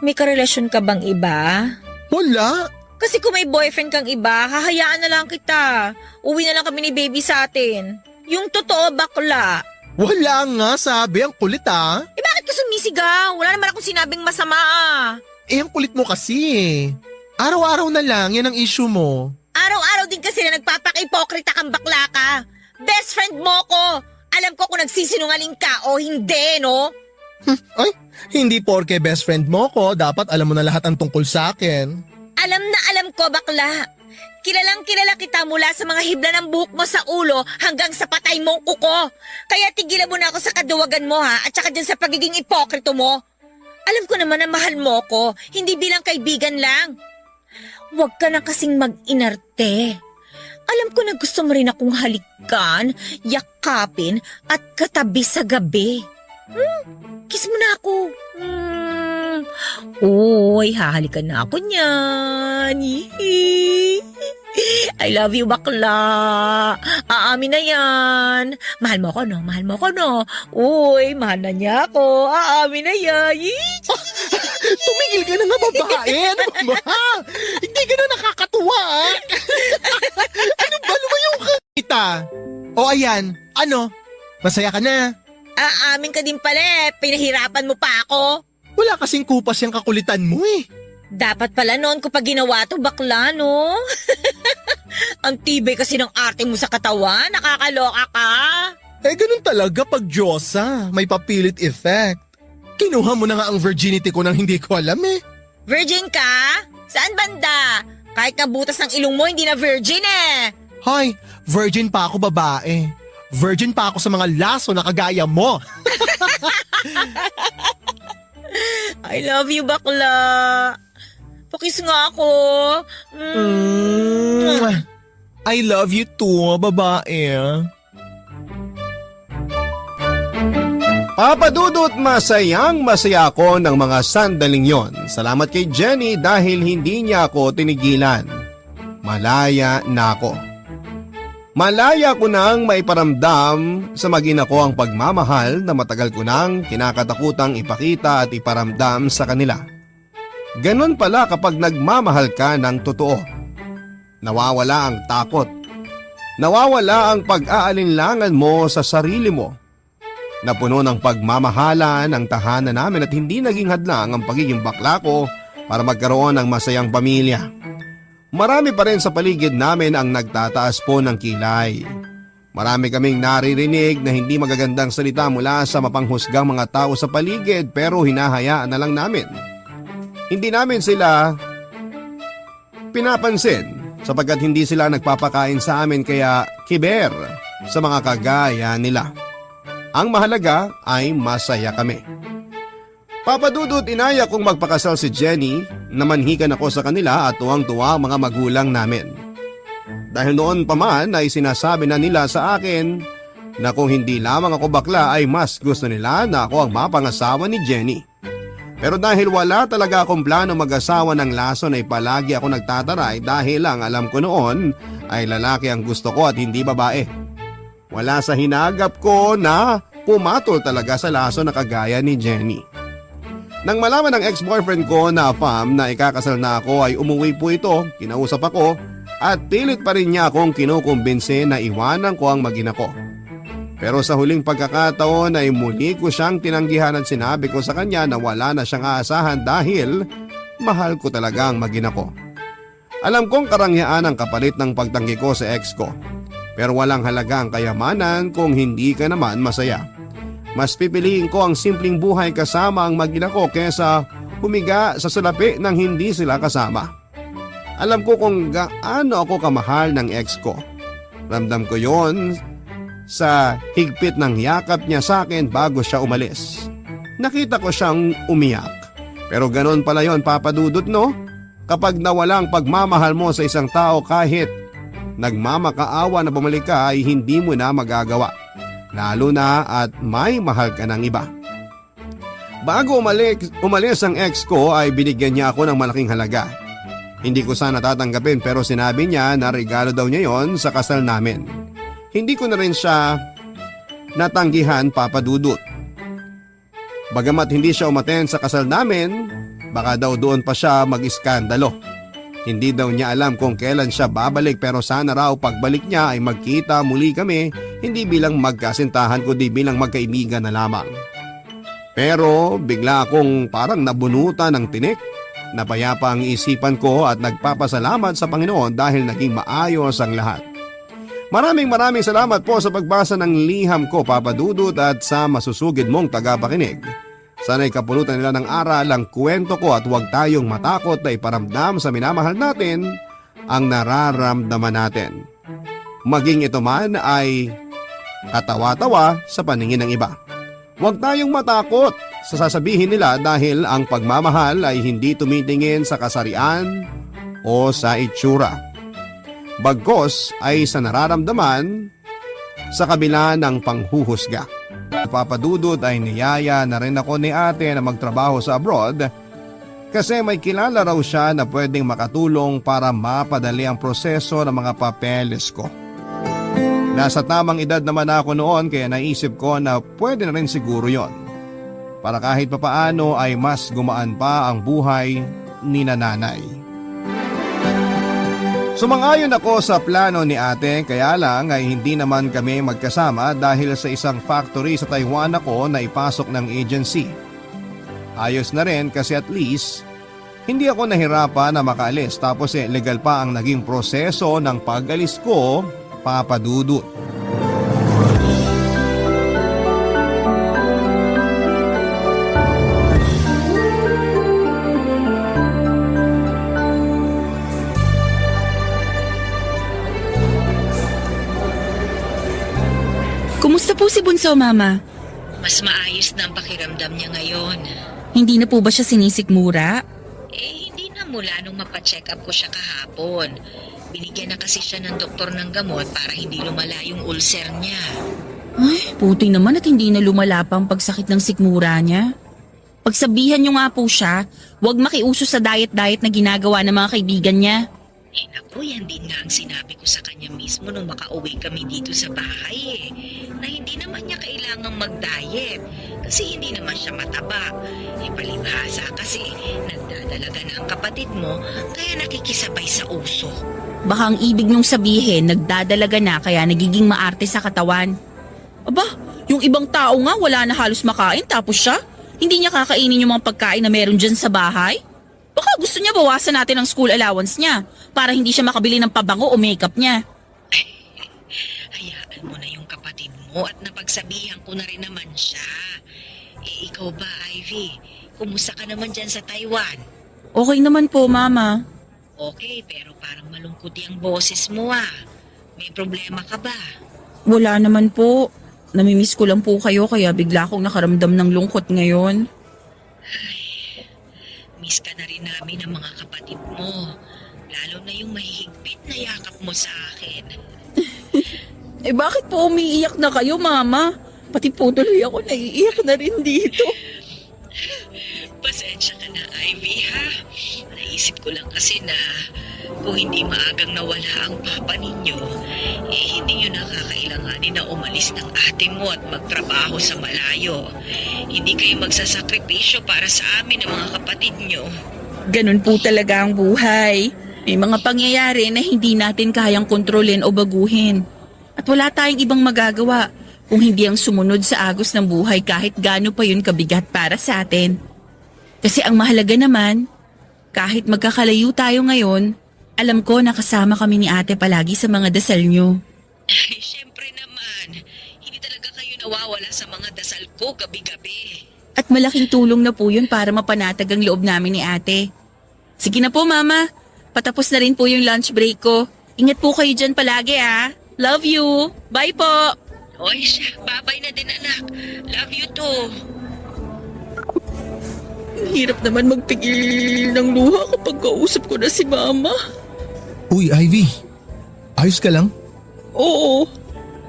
may karelasyon ka bang iba? Wala. Kasi kung may boyfriend kang iba, hahayaan na lang kita. Uwi na lang kami ni baby sa atin. Yung totoo, bakla. Wala nga sabi, ang kulit ah. Eh bakit ka sumisigaw? Wala naman akong sinabing masama ah. Eh ang kulit mo kasi eh. Araw-araw na lang, yan ang issue mo. Araw-araw din kasi na nagpapaka-ipokrita kang bakla ka. Best friend mo ko. Alam ko kung nagsisinungaling ka o hindi, no? Ay, hindi porke best friend mo ko, dapat alam mo na lahat ang tungkol sa akin. Alam na alam ko, bakla. Kilalang kilala kita mula sa mga hibla ng buhok mo sa ulo hanggang sa patay mong kuko. Kaya tigilan mo na ako sa kaduwagan mo ha, at saka dyan sa pagiging ipokrito mo. Alam ko naman na mahal mo ko, hindi bilang kaibigan lang. Huwag ka na kasing mag-inarte. Alam ko na gusto mo rin akong halikan, yakapin at katabi sa gabi. Kiss mo na ako. Uy, hahalikan na ako niyan. I love you, bakla. Aamin na yan. Mahal mo ko, no? Mahal mo ko, no? Uy, mahal na niya ako. Aamin na yan. Tumigil ka na nga babae, ano ba? Hindi ka na nakakatuwa ah. Ano ba, lumayo ka kita? O ayan, ano? Masaya ka na? Aamin ka din pala eh. Pinahirapan mo pa ako. Wala kasing kupas yung kakulitan mo eh. Dapat pala noon ko pa ginawa to, bakla, no? Ang tibay kasi ng arte mo sa katawan. Nakakaloka ka. Eh ganun talaga pag Diyosa, may papilit effect. Kinuha mo na nga ang virginity ko nang hindi ko alam eh. Virgin ka? Saan banda? Kahit na butas ng ilong mo, hindi na virgin eh. Hoy, virgin pa ako babae. Virgin pa ako sa mga laso na kagaya mo. I love you, bakla. Pakis nga ako. I love you too, babae. Papadudot, masayang masaya ako ng mga sandaling yon. Salamat kay Jenny dahil hindi niya ako tinigilan. Malaya na ako. Malaya ko nang maiparamdam sa mag-ina ko ang pagmamahal na matagal ko nang kinakatakutang ipakita at iparamdam sa kanila. Ganon pala kapag nagmamahal ka ng totoo. Nawawala ang takot. Nawawala ang pag-aalinlangan mo sa sarili mo. Napuno ng pagmamahalan ang tahanan namin at hindi naging hadlang ang pagiging bakla ko para magkaroon ng masayang pamilya. Marami pa rin sa paligid namin ang nagtataas po ng kilay. Marami kaming naririnig na hindi magagandang salita mula sa mapanghusgang mga tao sa paligid pero hinahayaan na lang namin. Hindi namin sila pinapansin sapagkat hindi sila nagpapakain sa amin kaya kiber sa mga kagaya nila. Ang mahalaga ay masaya kami. Papadudot, inaya kong magpakasal si Jenny, namanhikan ako sa kanila at tuwang-tuwa ang mga magulang namin. Dahil noon pa man ay sinasabi na nila sa akin na kung hindi lamang ako bakla ay mas gusto nila na ako ang mapangasawa ni Jenny. Pero dahil wala talaga akong plano mag-asawa ng lason ay palagi ako nagtataray dahil ang alam ko noon ay lalaki ang gusto ko at hindi babae. Wala sa hinagap ko na pumatol talaga sa lason na kagaya ni Jenny. Nang malaman ng ex-boyfriend ko na fam na ikakasal na ako ay umuwi po ito, kinausap ako at pilit pa rin niya akong kinukumbinse na iwanan ko ang mag-ina ko. Pero sa huling pagkakataon ay muli ko siyang tinanggihan at sinabi ko sa kanya na wala na siyang aasahan dahil mahal ko talaga ang mag-ina ko. Alam kong karangyaan ang kapalit ng pagtanggi ko sa ex ko. Pero walang halaga ang kayamanan kung hindi ka naman masaya. Mas pipiliin ko ang simpleng buhay kasama ang mag-ina ko kesa humiga sa salapi nang hindi sila kasama. Alam ko kung gaano ako kamahal ng ex ko. Ramdam ko yon sa higpit ng yakap niya sa akin bago siya umalis. Nakita ko siyang umiyak. Pero ganon pala yon, papadudot, no? Kapag nawala ang pagmamahal mo sa isang tao kahit nagmamakaawa na bumalik ka ay hindi mo na magagawa. Lalo na at may mahal ka ng iba. Bago umalis ang ex ko ay binigyan niya ako ng malaking halaga. Hindi ko sana tatanggapin pero sinabi niya na regalo daw niya yon sa kasal namin. hindi ko na rin siya natanggihan, Papa Dudut. Bagamat hindi siya umaten sa kasal namin, baka daw doon pa siya mag-iskandalo. Hindi daw niya alam kung kailan siya babalik pero sana raw pagbalik niya ay magkita muli kami, hindi bilang magkasintahan kundi bilang magkaibigan na lamang. Pero bigla akong parang nabunutan ng tinik. Napayapa ang isipan ko at nagpapasalamat sa Panginoon dahil naging maayos ang lahat. Maraming salamat po sa pagbasa ng liham ko, Papa Dudut, at sa masusugid mong tagapakinig. Sana'y kapulutan nila ng aral ang kwento ko at huwag tayong matakot na iparamdam sa minamahal natin ang nararamdaman natin. Maging ito man ay katawa-tawa sa paningin ng iba. Huwag tayong matakot sa sasabihin nila dahil ang pagmamahal ay hindi tumitingin sa kasarian o sa itsura. Bagkos ay sa nararamdaman sa kabila ng panghuhusga. Papa Dudut ay niyaya na rin ako ni ate na magtrabaho sa abroad kasi may kilala raw siya na pwedeng makatulong para mapadali ang proseso ng mga papeles ko. Nasa tamang edad naman ako noon kaya naisip ko na pwede na rin siguro yon. Para kahit papaano ay mas gumaan pa ang buhay ni nanay. Sumang-ayon ako sa plano ni ate kaya lang ay hindi naman kami magkasama dahil sa isang factory sa Taiwan ako na ipasok ng agency. Ayos na rin kasi at least hindi ako nahirapan na makaalis tapos legal pa ang naging proseso ng pag-alis ko, Papa Dudut. Kumusta po si Bunso, Mama? Mas maayos na ang pakiramdam niya ngayon. Hindi na po ba siya sinisikmura? Hindi na mula nung mapacheck up ko siya kahapon. Binigyan na kasi siya ng doktor ng gamot para hindi lumala yung ulcer niya. Ay, puti naman at hindi na lumala pa ang pagsakit ng sikmura niya. Pagsabihan niyo nga po siya, huwag makiuso sa diet-diet na ginagawa ng mga kaibigan niya. Naku, yan din nga ang sinabi ko sa kanya mismo nung makauwi kami dito sa bahay na hindi naman niya kailangang mag-diet kasi hindi naman siya mataba. Palibhasa kasi nagdadalaga na ang kapatid mo kaya nakikisabay sa uso. Baka ang ibig niyong sabihin, nagdadalaga na kaya nagiging maarte sa katawan. Aba, yung ibang tao nga wala na halos makain tapos siya, hindi niya kakainin yung mga pagkain na meron dyan sa bahay? Baka gusto niya bawasan natin ang school allowance niya para hindi siya makabili ng pabango o makeup niya. Hayaan mo na yung kapatid mo at napagsabihan ko na rin naman siya. Ikaw ba, Ivy? Kumusta ka naman dyan sa Taiwan? Okay naman po, Mama. Okay, pero parang malungkot yung boses mo ah. May problema ka ba? Wala naman po. Namimiss ko lang po kayo kaya bigla akong nakaramdam ng lungkot ngayon. Miss ka na rin namin ng mga kapatid mo. Lalo na yung mahihigpit na yakap mo sa akin. Bakit po umiiyak na kayo, Mama? Pati po tuloy ako naiiyak na rin dito. Pasensya ka na, Ivy, ha? Naisip ko lang kasi na kung hindi maagang nawala ang papa ninyo, hindi nyo nakakailanganin na umalis ng ate mo at magtrabaho sa malayo. Hindi kayo magsasakripisyo para sa amin ng mga kapatid nyo. Ganun po talaga ang buhay. May mga pangyayari na hindi natin kayang kontrolin o baguhin. At wala tayong ibang magagawa kung hindi ang sumunod sa agos ng buhay kahit gaano pa yun kabigat para sa atin. Kasi ang mahalaga naman, kahit magkakalayo tayo ngayon, alam ko na kasama kami ni ate palagi sa mga dasal nyo. Siyempre naman, hindi talaga kayo nawawala sa mga dasal ko gabi-gabi. At malaking tulong na po yun para mapanatag ang loob namin ni ate. Sige na po, Mama. Patapos na rin po yung lunch break ko. Ingat po kayo dyan palagi, ha. Love you. Bye po. Oy, siya, babay na din anak. Love you too. Hirap naman magpigil ng luha kapag kausap ko na si Mama. Uy, Ivy. Ayos ka lang? Oo.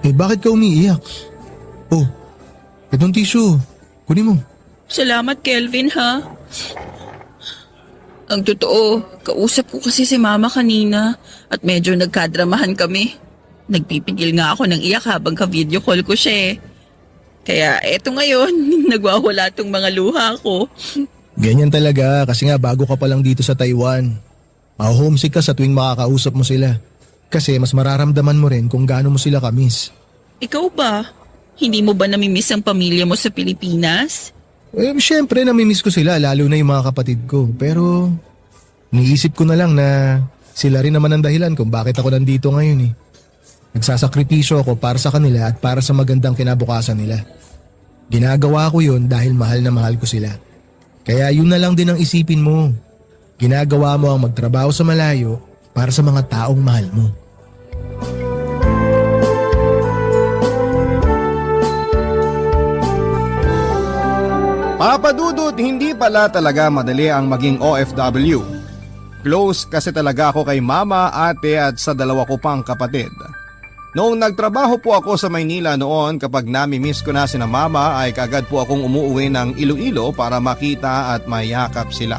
Bakit ka umiiyak? Oh, itong tissue. Kunin mo. Salamat, Kelvin, ha? Ang totoo, kausap ko kasi si Mama kanina at medyo nagkadramahan kami. Nagpipigil nga ako ng iyak habang ka-video call ko siya eh. Kaya eto ngayon, nagwawala tong mga luha ko. Ganyan talaga kasi nga bago ka pa lang dito sa Taiwan. Homesick ka sa tuwing makakausap mo sila. Kasi mas mararamdaman mo rin kung gaano mo sila kamiss. Ikaw ba? Hindi mo ba namimiss ang pamilya mo sa Pilipinas? Siyempre namimiss ko sila lalo na yung mga kapatid ko. Pero niisip ko na lang na sila rin naman ang dahilan kung bakit ako nandito ngayon eh. Nagsasakripisyo ako para sa kanila at para sa magandang kinabukasan nila. Ginagawa ko yun dahil mahal na mahal ko sila. Kaya yun na lang din ang isipin mo. Ginagawa mo ang magtrabaho sa malayo para sa mga taong mahal mo. Papadudot, hindi pala talaga madali ang maging OFW. Close kasi talaga ako kay mama, ate at sa dalawa ko pang kapatid. Noong nagtrabaho po ako sa Maynila noon, kapag nami-miss ko na sina mama ay kagad po akong umuwi ng Iloilo para makita at mayakap sila.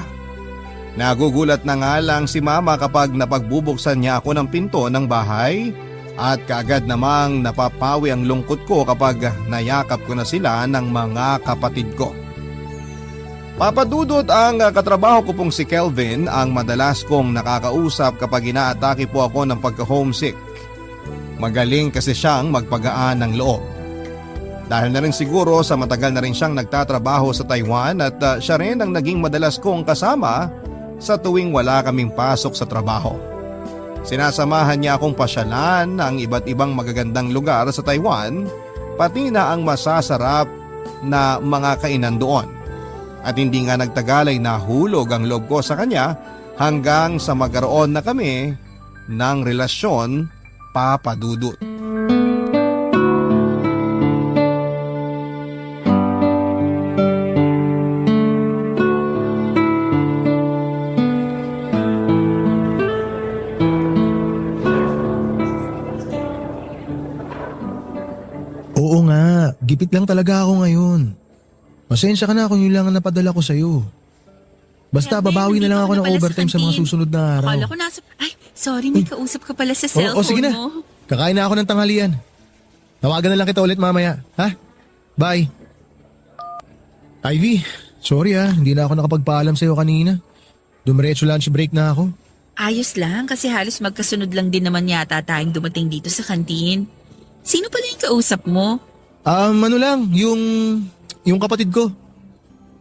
Nagugulat na nga lang si mama kapag napagbubuksan niya ako ng pinto ng bahay at kaagad namang napapawi ang lungkot ko kapag nayakap ko na sila ng mga kapatid ko. Papadudot, ang katrabaho ko pong si Kelvin ang madalas kong nakakausap kapag inaatake po ako ng pagka-homesick. Magaling kasi siyang magpagaan ng loob. Dahil na rin siguro sa matagal na rin siyang nagtatrabaho sa Taiwan at siya rin ang naging madalas kong kasama sa tuwing wala kaming pasok sa trabaho. Sinasamahan niya akong pasyalan ang iba't ibang magagandang lugar sa Taiwan, pati na ang masasarap na mga kainan doon. At hindi nga nagtagal ay nahulog ang loob ko sa kanya hanggang sa magkaroon na kami ng relasyon, Papadudot. Oo nga, gipit lang talaga ako ngayon. Pasensya ka na kung yun lang ang napadala ko sa'yo. Basta Kelvin, babawi na lang nandito ako ka ng na pala sa overtime sa mga kantin. susunod na araw. Akala ko nasa... Ay, sorry, may kausap ka pala sa cellphone sige na. mo. Kakain na ako ng tanghalian. Tawagan na lang kita ulit mamaya, ha? Bye. Ivy, sorry hindi na ako nakapagpaalam sa'yo kanina. Dumiretso lunch break na ako. Ayos lang kasi halos magkasunod lang din naman yata tayong dumating dito sa kantin. Sino pala yung kausap mo? Ano lang, yung kapatid ko.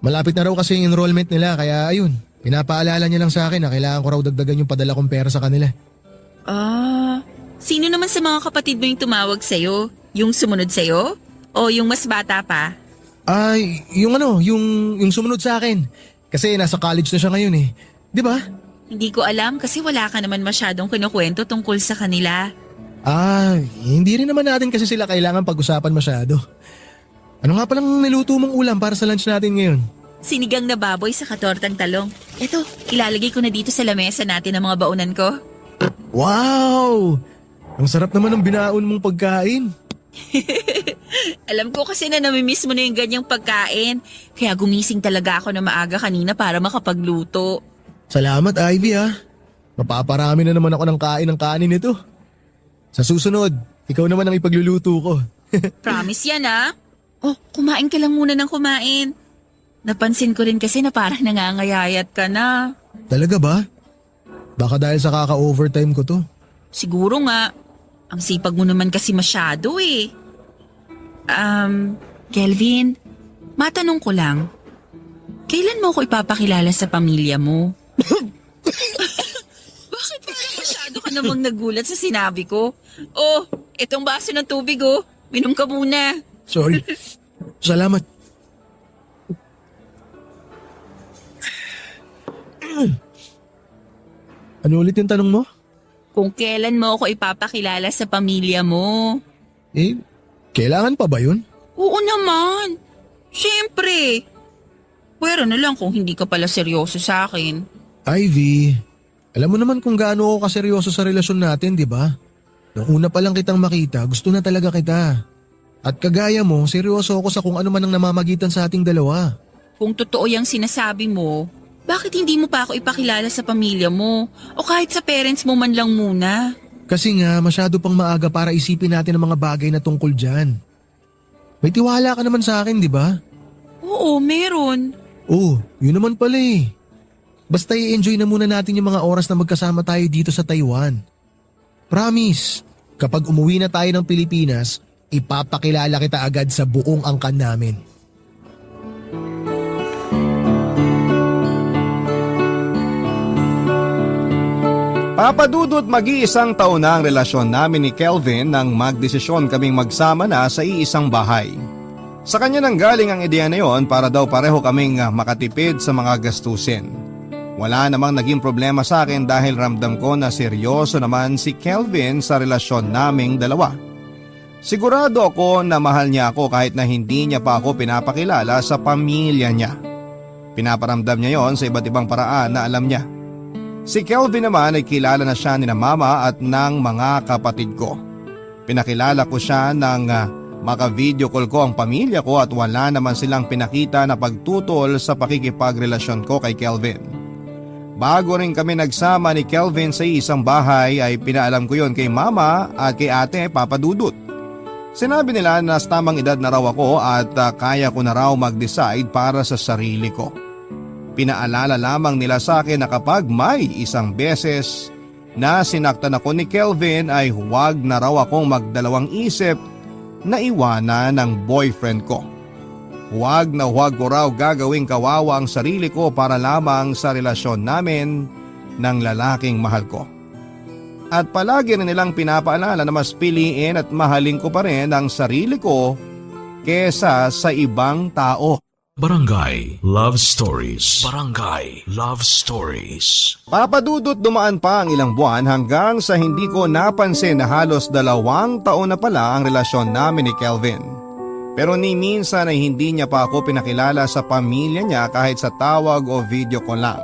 Malapit na raw kasi yung enrollment nila kaya ayun, pinapaalala niya lang sa akin na kailangan ko raw dagdagan yung padala kong pera sa kanila. Sino naman sa mga kapatid mo yung tumawag sa'yo? Yung sumunod sa'yo? O yung mas bata pa? Yung sumunod sa akin. Kasi nasa college na siya ngayon eh. Di ba? Hindi ko alam kasi wala ka naman masyadong kinukwento tungkol sa kanila. Hindi rin naman natin kasi sila kailangan pag-usapan masyado. Ano nga palang niluto mong ulam para sa lunch natin ngayon? Sinigang na baboy sa katortang talong. Eto, ilalagay ko na dito sa lamesa natin ang mga baunan ko. Wow! Ang sarap naman ng binaon mong pagkain. Alam ko kasi na namimiss mo na yung ganyang pagkain. Kaya gumising talaga ako na maaga kanina para makapagluto. Salamat, Ivy Mapaparami na naman ako ng kanin nito. Sa susunod, ikaw naman ang ipagluluto ko. Promise yan Oh, kumain ka lang muna ng kumain. Napansin ko rin kasi na parang nangangayayat ka na. Talaga ba? Baka dahil sa kaka-overtime ko to. Siguro nga. Ang sipag mo naman kasi masyado eh. Kelvin, matanong ko lang. Kailan mo ako ipapakilala sa pamilya mo? Bakit parang masyado ka namang nagulat sa sinabi ko? Oh, itong baso ng tubig Minom ka muna. Sorry. Salamat. Ano ulit yung tanong mo? Kung kailan mo ako ipapakilala sa pamilya mo? Kailangan pa ba yun? Oo naman. Siyempre. Pero na lang kung hindi ka pala seryoso sa akin. Ivy, alam mo naman kung gaano ako kaseryoso sa relasyon natin, di ba? Nung una pa lang kitang makita, gusto na talaga kita. At kagaya mo, seryoso ako sa kung ano man ang namamagitan sa ating dalawa. Kung totoo yung sinasabi mo, bakit hindi mo pa ako ipakilala sa pamilya mo? O kahit sa parents mo man lang muna? Kasi nga masyado pang maaga para isipin natin ang mga bagay na tungkol dyan. May tiwala ka naman sa akin, di ba? Oo, meron. Oh, yun naman pala eh. Basta i-enjoy na muna natin yung mga oras na magkasama tayo dito sa Taiwan. Promise, kapag umuwi na tayo ng Pilipinas, ipapakilala kita agad sa buong angkan namin. Papadudot mag-iisang taon na ang relasyon namin ni Kelvin nang magdesisyon kaming magsama na sa iisang bahay. Sa kanya nang galing ang ideya na yon para daw pareho kaming makatipid sa mga gastusin. Wala namang naging problema sa akin dahil ramdam ko na seryoso naman si Kelvin sa relasyon naming dalawa. Sigurado ako na mahal niya ako kahit na hindi niya pa ako pinapakilala sa pamilya niya. Pinaparamdam niya yon sa iba't ibang paraan na alam niya. Si Kelvin naman ay kilala na siya ni na mama at ng mga kapatid ko. Pinakilala ko siya ng maka-video call ko ang pamilya ko at wala naman silang pinakita na pagtutol sa pakikipagrelasyon ko kay Kelvin. Bago rin kami nagsama ni Kelvin sa isang bahay ay pinaalam ko yon kay mama at kay ate Papadudut. Sinabi nila na sa tamang edad na raw ako at kaya ko na raw mag-decide para sa sarili ko. Pinaalala lamang nila sa akin na kapag may isang beses na sinaktan ako ni Kelvin ay huwag na raw akong magdalawang isip na iwanan ng boyfriend ko. Huwag na huwag ko raw gagawing kawawa ang sarili ko para lamang sa relasyon namin ng lalaking mahal ko. At palagi rin nilang pinapaalala na mas piliin at mahalin ko pa rin ang sarili ko kesa sa ibang tao. Barangay Love Stories. Barangay Love Stories. Papadudot dumaan pa ang ilang buwan hanggang sa hindi ko napansin na halos 2 taon na pala ang relasyon namin ni Kelvin. Pero ni minsan ay hindi niya pa ako pinakilala sa pamilya niya kahit sa tawag o video ko lang.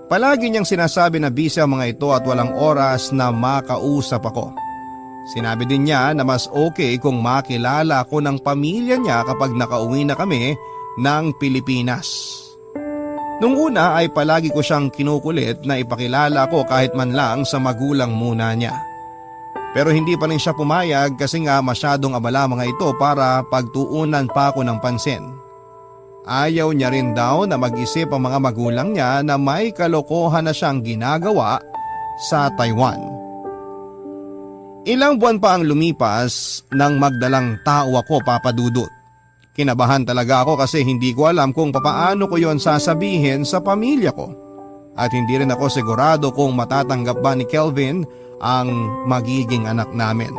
Palagi niyang sinasabi na busy ang mga ito at walang oras na makausap ako. Sinabi din niya na mas okay kung makilala ako ng pamilya niya kapag nakauwi na kami ng Pilipinas. Nung una ay palagi ko siyang kinukulit na ipakilala ko kahit man lang sa magulang muna niya. Pero hindi pa rin siya pumayag kasi nga masyadong abala mga ito para pagtuunan pa ako ng pansin. Ayaw niya rin daw na mag-isip ang mga magulang niya na may kalokohan na siyang ginagawa sa Taiwan. Ilang buwan pa ang lumipas nang magdalang tao ako, Papadudot. Kinabahan talaga ako kasi hindi ko alam kung papaano ko yon sasabihin sa pamilya ko. At hindi rin ako sigurado kung matatanggap ba ni Kelvin ang magiging anak namin.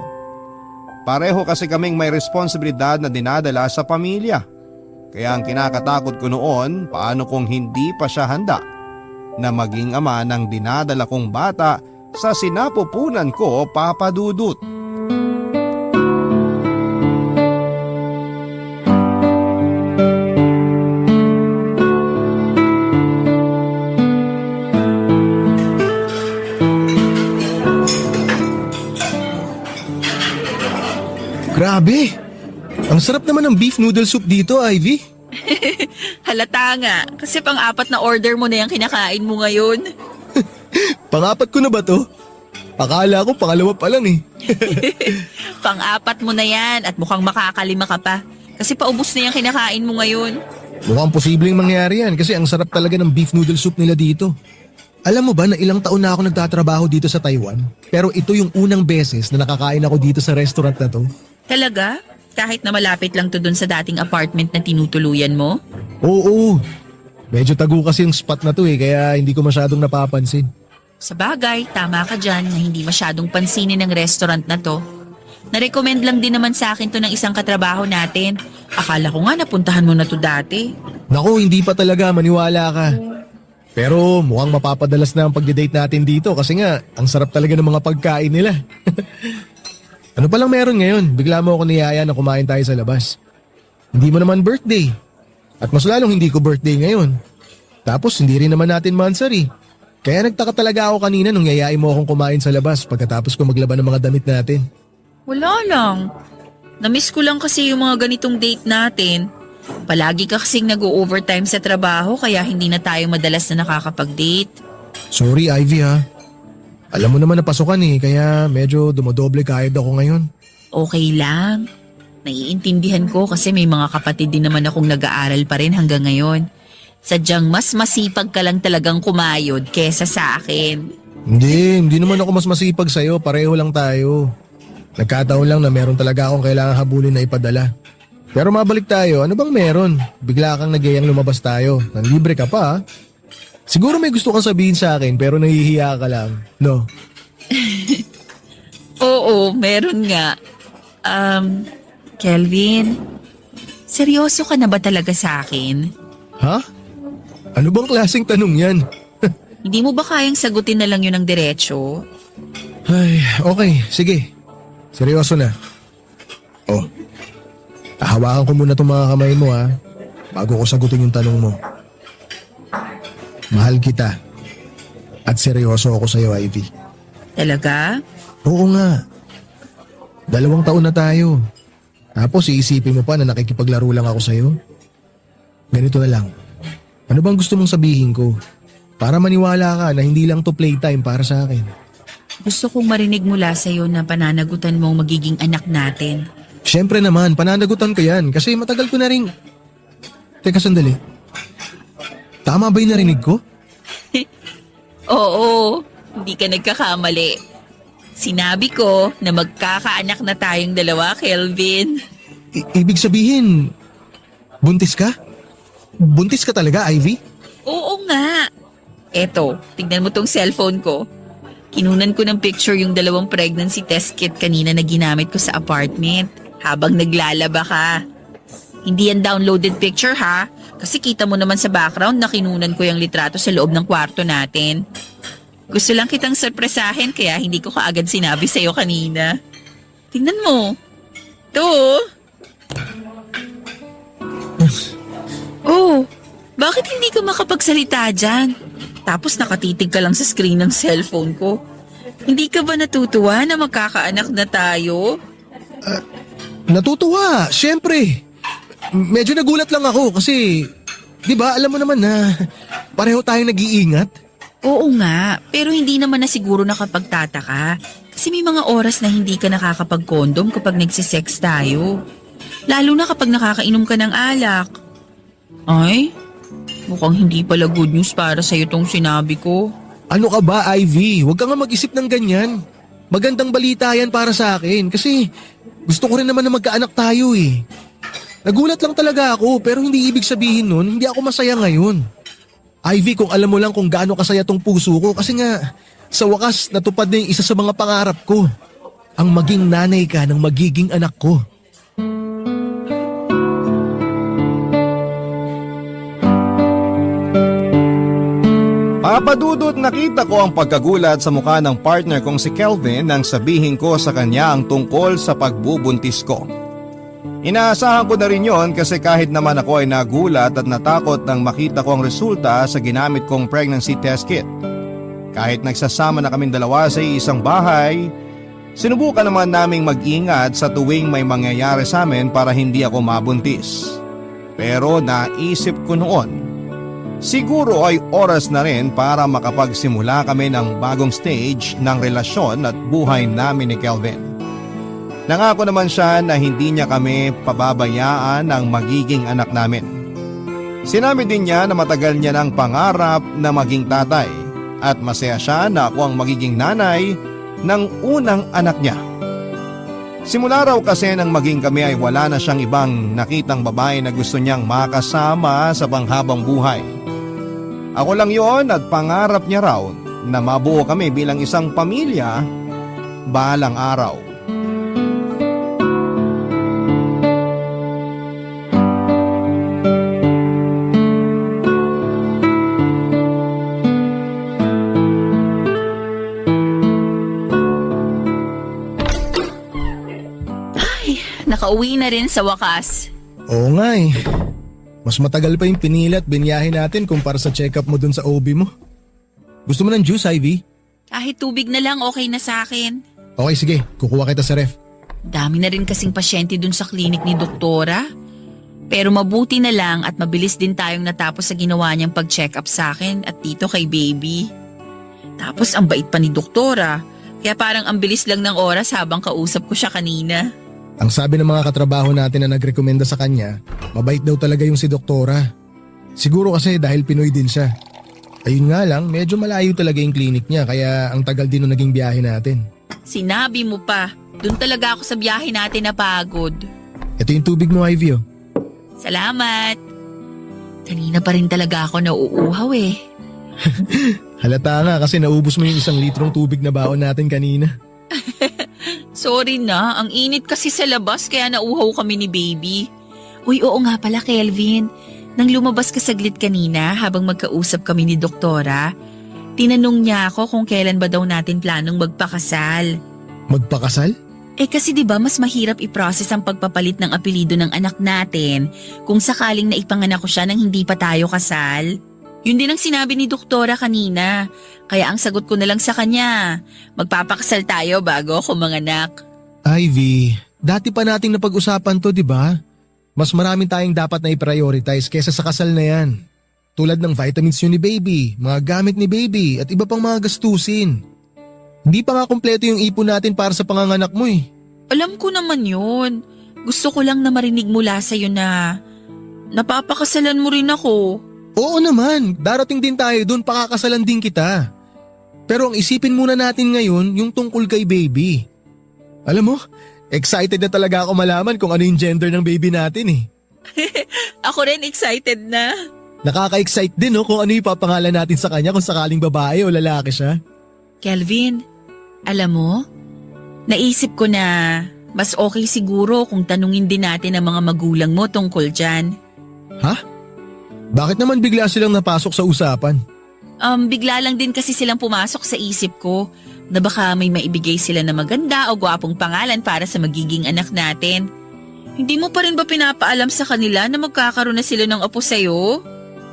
Pareho kasi kaming may responsibilidad na dinadala sa pamilya. Kaya ang kinakatakot ko noon, paano kung hindi pa siya handa na maging ama ng dinadala kong bata sa sinapupunan ko, Papadudut. Grabe! Ang sarap naman ng beef noodle soup dito, Ivy. Halata nga, kasi pang-4 na order mo na yung kinakain mo ngayon. Pang-4 ko na ba to? Akala ko pangalawa pa lang eh. Pang-4 mo na yan at mukhang makakalima ka pa. Kasi paubos na yung kinakain mo ngayon. Mukhang posibleng mangyari yan kasi ang sarap talaga ng beef noodle soup nila dito. Alam mo ba na ilang taon na ako nagtatrabaho dito sa Taiwan? Pero ito yung unang beses na nakakain ako dito sa restaurant na to. Talaga? Kahit na malapit lang to dun sa dating apartment na tinutuluyan mo? Oo. Medyo tago kasi yung spot na to eh kaya hindi ko masyadong napapansin. Sa bagay, tama ka dyan na hindi masyadong pansinin ng restaurant na to. Narecommend lang din naman sa akin to ng isang katrabaho natin. Akala ko nga napuntahan mo na to dati. Naku, hindi pa talaga, maniwala ka. Pero mukhang mapapadalas na ang pagde-date natin dito kasi nga ang sarap talaga ng mga pagkain nila. Ano palang meron ngayon? Bigla mo ako niyaya na kumain tayo sa labas. Hindi mo naman birthday. At mas lalong hindi ko birthday ngayon. Tapos hindi rin naman natin monthsary. Kaya nagtaka talaga ako kanina nung yayain mo akong kumain sa labas pagkatapos ko maglaba ng mga damit natin. Wala lang. Namiss ko lang kasi yung mga ganitong date natin. Palagi ka kasing nag-overtime sa trabaho kaya hindi na tayo madalas na nakakapag-date. Sorry, Ivy ha. Alam mo naman na pasukan kaya medyo dumodoble kahit ako ngayon. Okay lang. Naiintindihan ko kasi may mga kapatid din naman akong nag-aaral pa rin hanggang ngayon. Sadyang mas masipag ka lang talagang kumayod kesa sa akin. Hindi naman ako mas masipag sa'yo, pareho lang tayo. Nagkataon lang na meron talaga akong kailangan habulin na ipadala. Pero mabalik tayo, ano bang meron? Bigla kang nagyayang lumabas tayo, nanlibre ka pa ha? Siguro may gusto kang sabihin sa akin pero nahihiya ka lang, no? Oo, meron nga. Kelvin, seryoso ka na ba talaga sa akin? Ha? Ano bang klaseng tanong yan? Hindi mo ba kayang sagutin na lang yun ng diretsyo? Ay, okay, sige. Seryoso na. Oh, hawakan ko muna itong mga kamay mo ha, bago ko sagutin yung tanong mo. Mahal kita. At seryoso ako sa'yo, Ivy. Talaga? Oo nga. 2 taon na tayo. Tapos iisipin mo pa na nakikipaglaro lang ako sa'yo? Ganito na lang. Ano bang gusto mong sabihin ko? Para maniwala ka na hindi lang to playtime para sa akin. Gusto kong marinig mula sa'yo na pananagutan mo ang magiging anak natin. Siyempre naman, pananagutan ko yan kasi matagal ko na rin... Teka sandali. Tama ba yung narinig ko? Oo, hindi ka nagkakamali. Sinabi ko na magkakaanak na tayong dalawa, Kelvin. Ibig sabihin, buntis ka? Buntis ka talaga, Ivy? Oo nga. Eto, tignan mo tong cellphone ko. Kinunan ko ng picture yung 2 pregnancy test kit kanina na ginamit ko sa apartment habang naglalaba ka. Hindi yan downloaded picture ha, kasi kita mo naman sa background na kinunan ko yung litrato sa loob ng kwarto natin. Gusto lang kitang sorpresahin kaya hindi ko kaagad sinabi sa'yo kanina. Tingnan mo. Ito. Oh, bakit hindi ka makapagsalita dyan? Tapos nakatitig ka lang sa screen ng cellphone ko. Hindi ka ba natutuwa na magkakaanak na tayo? Natutuwa, syempre. Medyo nagulat lang ako kasi, di ba alam mo naman na pareho tayong nag-iingat. Oo nga, pero hindi naman na siguro nakapagtataka. Kasi may mga oras na hindi ka nakakapag-condom kapag nagsisex tayo. Lalo na kapag nakakainom ka ng alak. Ay, mukhang hindi pala good news para sa'yo tong sinabi ko. Ano ka ba, Ivy? Huwag ka nga mag-isip ng ganyan. Magandang balita yan para sa akin kasi gusto ko rin naman na magkaanak tayo eh. Nagulat lang talaga ako pero hindi ibig sabihin nun hindi ako masaya ngayon. Ivy, kung alam mo lang kung gaano kasaya tong puso ko kasi nga sa wakas natupad na yung isa sa mga pangarap ko. Ang maging nanay ka ng magiging anak ko. Papadudot nakita ko ang pagkagulat sa mukha ng partner kong si Kelvin nang sabihin ko sa kanya ang tungkol sa pagbubuntis ko. Inaasahan ko na rin yon kasi kahit naman ako ay nagulat at natakot nang makita ko ang resulta sa ginamit kong pregnancy test kit. Kahit nagsasama na kaming dalawa sa isang bahay, sinubukan naman naming mag-ingat sa tuwing may mangyayari sa amin para hindi ako mabuntis. Pero naisip ko noon, siguro ay oras na rin para makapagsimula kami ng bagong stage ng relasyon at buhay namin ni Kelvin. Nangako naman siya na hindi niya kami pababayaan ng magiging anak namin. Sinabi din niya na matagal niya ng pangarap na maging tatay at masaya siya na ako ang magiging nanay ng unang anak niya. Simula raw kasi nang maging kami ay wala na siyang ibang nakitang babae na gusto niyang makasama sa panghabang buhay. Ako lang yon at pangarap niya raw na mabuo kami bilang isang pamilya balang araw. Nakauwi na rin sa wakas. Oo nga eh. Mas matagal pa yung pinila at binyahe natin kumpara sa check-up mo dun sa OB mo. Gusto mo ng juice, Ivy? Kahit tubig na lang okay na sa akin. Okay, sige. Kukuha kita sa ref. Dami na rin kasing pasyente dun sa klinik ni doktora. Pero mabuti na lang at mabilis din tayong natapos sa ginawa niyang pag-check up sa akin at dito kay baby. Tapos ang bait pa ni doktora. Kaya parang ang bilis lang ng oras habang kausap ko siya kanina. Ang sabi ng mga katrabaho natin na nagrekomenda sa kanya, mabait daw talaga yung si doktora. Siguro kasi dahil Pinoy din siya. Ayun nga lang, medyo malayo talaga yung clinic niya kaya ang tagal din nung naging biyahe natin. Sinabi mo pa, doon talaga ako sa biyahe natin napagod. Ito yung tubig mo, Ivy. Oh. Salamat. Kanina pa rin talaga ako nauuhaw eh. Halata nga kasi naubos mo yung 1 litrong tubig na baon natin kanina. Sorry na, ang init kasi sa labas kaya nauuhaw kami ni baby. Uy, oo nga pala Kelvin. Nang lumabas ka saglit kanina habang magkausap kami ni doktora, tinanong niya ako kung kailan ba daw natin planong magpakasal. Magpakasal? Kasi 'di ba mas mahirap i-process ang pagpapalit ng apelyido ng anak natin kung sakaling naipanganak ko siya nang hindi pa tayo kasal? Yun din ang sinabi ni doktora kanina. Kaya ang sagot ko na lang sa kanya, magpapakasal tayo bago ako manganak. Ivy, dati pa nating napag-usapan to, di ba? Mas marami tayong dapat na i-prioritize kesa sa kasal na yan. Tulad ng vitamins yun ni baby, mga gamit ni baby at iba pang mga gastusin. Hindi pa nga kompleto yung ipon natin para sa panganganak mo eh. Alam ko naman yun. Gusto ko lang na marinig mula sa'yo na napapakasalan mo rin ako. Oo naman, darating din tayo dun, pakakasalan din kita. Pero ang isipin muna natin ngayon yung tungkol kay baby. Alam mo, excited na talaga ako malaman kung ano yung gender ng baby natin eh. Ako rin excited na. Nakaka-excite din no kung ano yung papangalan natin sa kanya kung sakaling babae o lalaki siya. Kelvin, alam mo, naisip ko na mas okay siguro kung tanungin din natin ang mga magulang mo tungkol dyan. Ha? Bakit naman bigla silang napasok sa usapan? Bigla lang din kasi silang pumasok sa isip ko na baka may maibigay sila na maganda o gwapong pangalan para sa magiging anak natin. Hindi mo pa rin ba pinapaalam sa kanila na magkakaroon na sila ng apo sa'yo?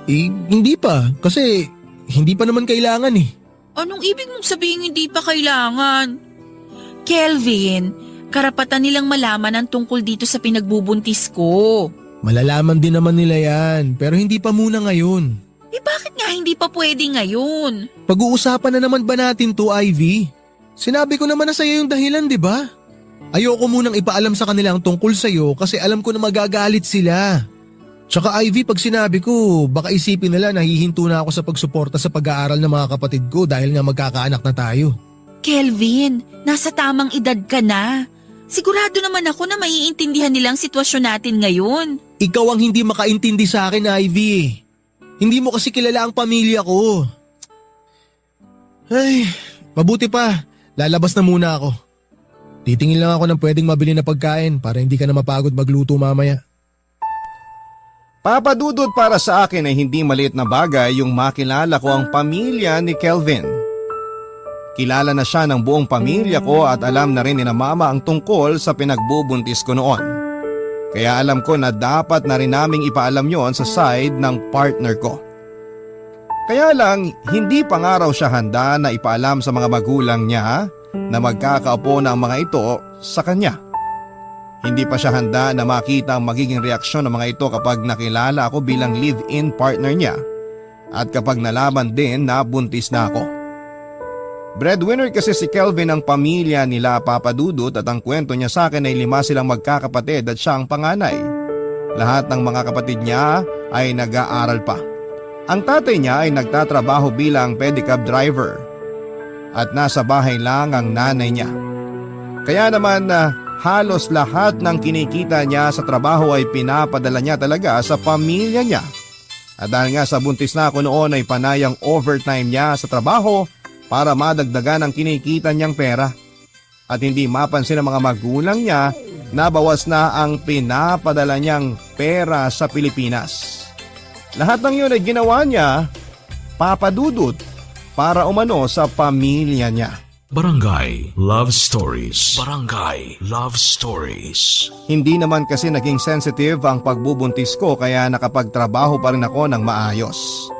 Hindi pa. Kasi hindi pa naman kailangan eh. Anong ibig mong sabihin hindi pa kailangan? Kelvin, karapatan nilang malaman ang tungkol dito sa pinagbubuntis ko. Malalaman din naman nila yan, pero hindi pa muna ngayon. Bakit nga hindi pa pwede ngayon? Pag-uusapan na naman ba natin to, Ivy? Sinabi ko naman na sa'yo yung dahilan, di ba? Ayoko munang ipaalam sa kanila ang tungkol sa'yo kasi alam ko na magagalit sila. Tsaka Ivy, pag sinabi ko, baka isipin nila nahihinto na ako sa pagsuporta sa pag-aaral ng mga kapatid ko dahil nga magkakaanak na tayo. Kelvin, nasa tamang edad ka na. Sigurado naman ako na maiintindihan nilang sitwasyon natin ngayon. Ikaw ang hindi makaintindi sa akin, Ivy. Hindi mo kasi kilala ang pamilya ko. Ay, mabuti pa. Lalabas na muna ako. Titingin lang ako ng pwedeng mabili na pagkain para hindi ka na mapagod magluto mamaya. Papadudod para sa akin ay hindi maliit na bagay yung makilala ko ang pamilya ni Kelvin. Kilala na siya ng buong pamilya ko at alam na rin ni na mama ang tungkol sa pinagbubuntis ko noon. Kaya alam ko na dapat na rin naming ipaalam yon sa side ng partner ko. Kaya lang hindi pa nga raw siya handa na ipaalam sa mga magulang niya na magkakaapo na ang mga ito sa kanya. Hindi pa siya handa na makita ang magiging reaksyon ng mga ito kapag nakilala ako bilang live-in partner niya at kapag nalaman din na buntis na ako. Breadwinner kasi si Kelvin ang pamilya nila Papa Dudut at ang kwento niya sa akin ay 5 silang magkakapatid at siya ang panganay. Lahat ng mga kapatid niya ay nag-aaral pa. Ang tatay niya ay nagtatrabaho bilang pedicab driver at nasa bahay lang ang nanay niya. Kaya naman halos lahat ng kinikita niya sa trabaho ay pinapadala niya talaga sa pamilya niya. At dahil nga sa buntis na ako noon ay panayang overtime niya sa trabaho para madagdagan ang kinikita niyang pera. At hindi mapansin ng mga magulang niya na bawas na ang pinapadala niyang pera sa Pilipinas. Lahat ng yun ay ginawa niya, Papa Dudut, para umano sa pamilya niya. Barangay Love Stories. Barangay Love Stories. Hindi naman kasi naging sensitive ang pagbubuntis ko kaya nakapagtrabaho pa rin ako ng maayos.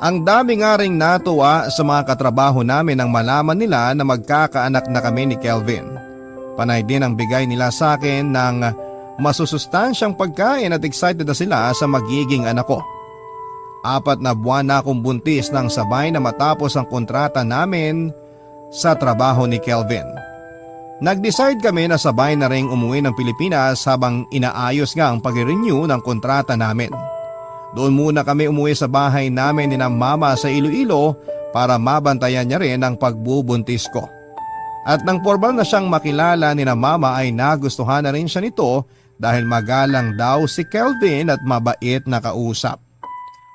Ang dami nga ring natuwa sa mga katrabaho namin nang malaman nila na magkakaanak na kami ni Kelvin. Panay din ang bigay nila sa akin ng masusustansyang pagkain at excited na sila sa magiging anak ko. 4 na buwan na akong buntis nang sabay na matapos ang kontrata namin sa trabaho ni Kelvin. Nag-decide kami na sabay na ring umuwi ng Pilipinas habang inaayos nga ang pag-renew ng kontrata namin. Doon muna kami umuwi sa bahay namin ni na mama sa Iloilo para mabantayan niya rin ang pagbubuntis ko. At nang formal na siyang makilala ni na mama ay nagustuhan na rin siya nito dahil magalang daw si Kelvin at mabait na kausap.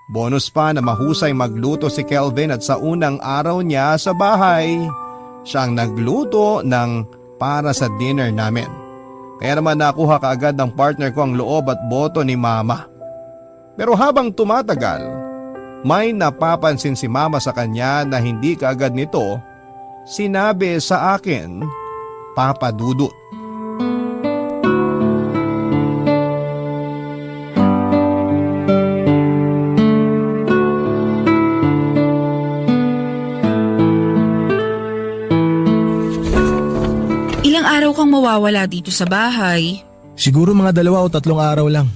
Bonus pa na mahusay magluto si Kelvin at sa unang araw niya sa bahay, siya ang nagluto ng para sa dinner namin. Kaya naman nakuha kaagad ng partner ko ang loob at boto ni mama. Pero habang tumatagal, may napapansin si mama sa kanya na hindi kaagad nito sinabi sa akin, Papa Dudut. Ilang araw kang mawawala dito sa bahay. Siguro mga 2 o 3 araw lang.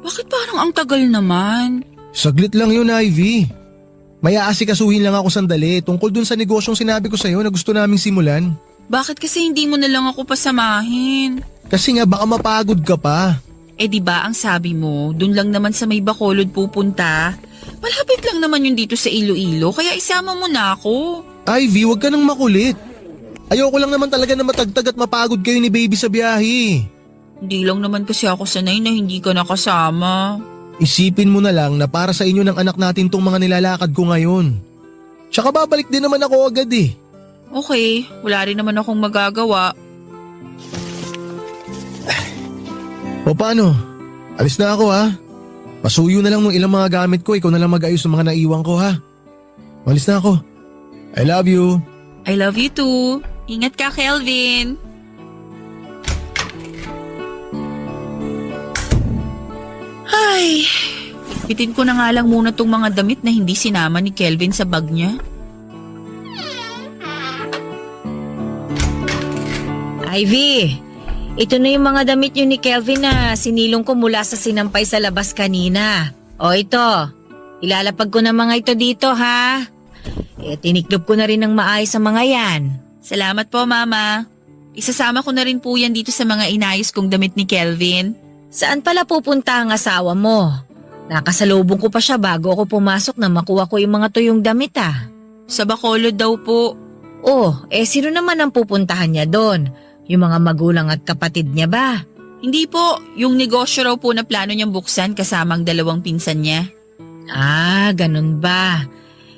Bakit parang ang tagal naman? Saglit lang yun, Ivy. May aasikasuhin lang ako sandali tungkol dun sa negosyong sinabi ko sa'yo na gusto naming simulan. Bakit kasi hindi mo na lang ako pasamahin? Kasi nga baka mapagod ka pa. Eh di ba ang sabi mo, dun lang naman sa may Bacolod pupunta? Malapit lang naman yun dito sa Iloilo, kaya isama mo na ako. Ivy, wag ka nang makulit. Ayoko lang naman talaga na matagtag at mapagod kayo ni baby sa biyahe. Hindi lang naman kasi ako sanay na hindi ka nakasama. Isipin mo na lang na para sa inyo ng anak natin tong mga nilalakad ko ngayon. Tsaka babalik din naman ako agad eh. Okay, wala rin naman akong magagawa. O paano? Alis na ako ha. Pasuyo na lang ng ilang mga gamit ko, ikaw na lang mag-ayos ng mga naiwan ko ha. Alis na ako. I love you. I love you too. Ingat ka, Kelvin. Ay, bitin ko na nga lang muna tong mga damit na hindi sinama ni Kelvin sa bag niya. Ivy, ito na yung mga damit yun ni Kelvin na sinilong ko mula sa sinampay sa labas kanina. O ito, ilalapag ko na mga ito dito ha. Tiniklop ko na rin ng maayos sa mga yan. Salamat po, Mama. Isasama ko na rin po yan dito sa mga inayos kong damit ni Kelvin. Saan pala pupunta ang asawa mo? Nakasalubong ko pa siya bago ako pumasok na makuha ko yung mga tuyong damit ah. Sa Bacolod daw po. Sino naman ang pupuntahan niya doon? Yung mga magulang at kapatid niya ba? Hindi po, yung negosyo raw po na plano niyang buksan kasamang 2 pinsan niya. Ah, ganun ba?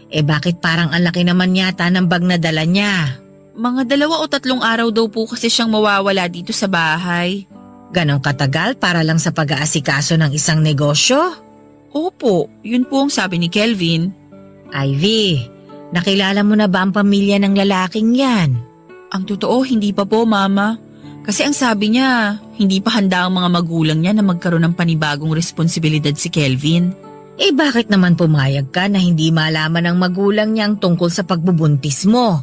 Bakit parang ang laki naman yata ng bag na dala niya? Mga 2 o 3 araw daw po kasi siyang mawawala dito sa bahay. Ganon katagal para lang sa pag-aasikaso ng isang negosyo? Opo, yun po ang sabi ni Kelvin. Ivy, nakilala mo na ba ang pamilya ng lalaking yan? Ang totoo, hindi pa po, Mama. Kasi ang sabi niya, hindi pa handa ang mga magulang niya na magkaroon ng panibagong responsibilidad si Kelvin. Bakit naman pumayag ka na hindi malaman ng magulang niya ang tungkol sa pagbubuntis mo?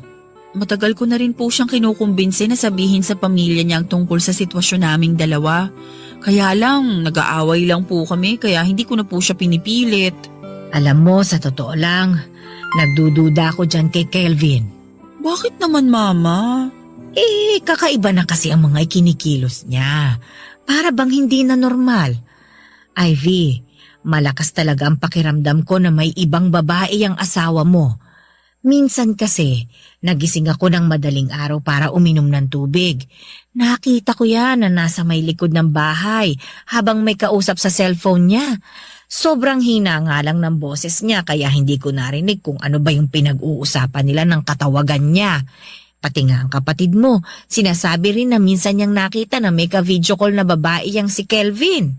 Matagal ko na rin po siyang kinukumbinse na sabihin sa pamilya niya ang tungkol sa sitwasyon naming 2. Kaya lang, nag-aaway lang po kami kaya hindi ko na po siya pinipilit. Alam mo, sa totoo lang, nagdududa ako dyan kay Kelvin. Bakit naman, Mama? Kakaiba na kasi ang mga ikinikilos niya. Para bang hindi na normal. Ivy, malakas talaga ang pakiramdam ko na may ibang babae ang asawa mo. Minsan kasi, nagising ako ng madaling araw para uminom ng tubig. Nakita ko yan na nasa may likod ng bahay habang may kausap sa cellphone niya. Sobrang hina nga lang ng boses niya kaya hindi ko narinig kung ano ba yung pinag-uusapan nila ng katawagan niya. Pati nga ang kapatid mo, sinasabi rin na minsan niyang nakita na may ka-video call na babae yang si Kelvin.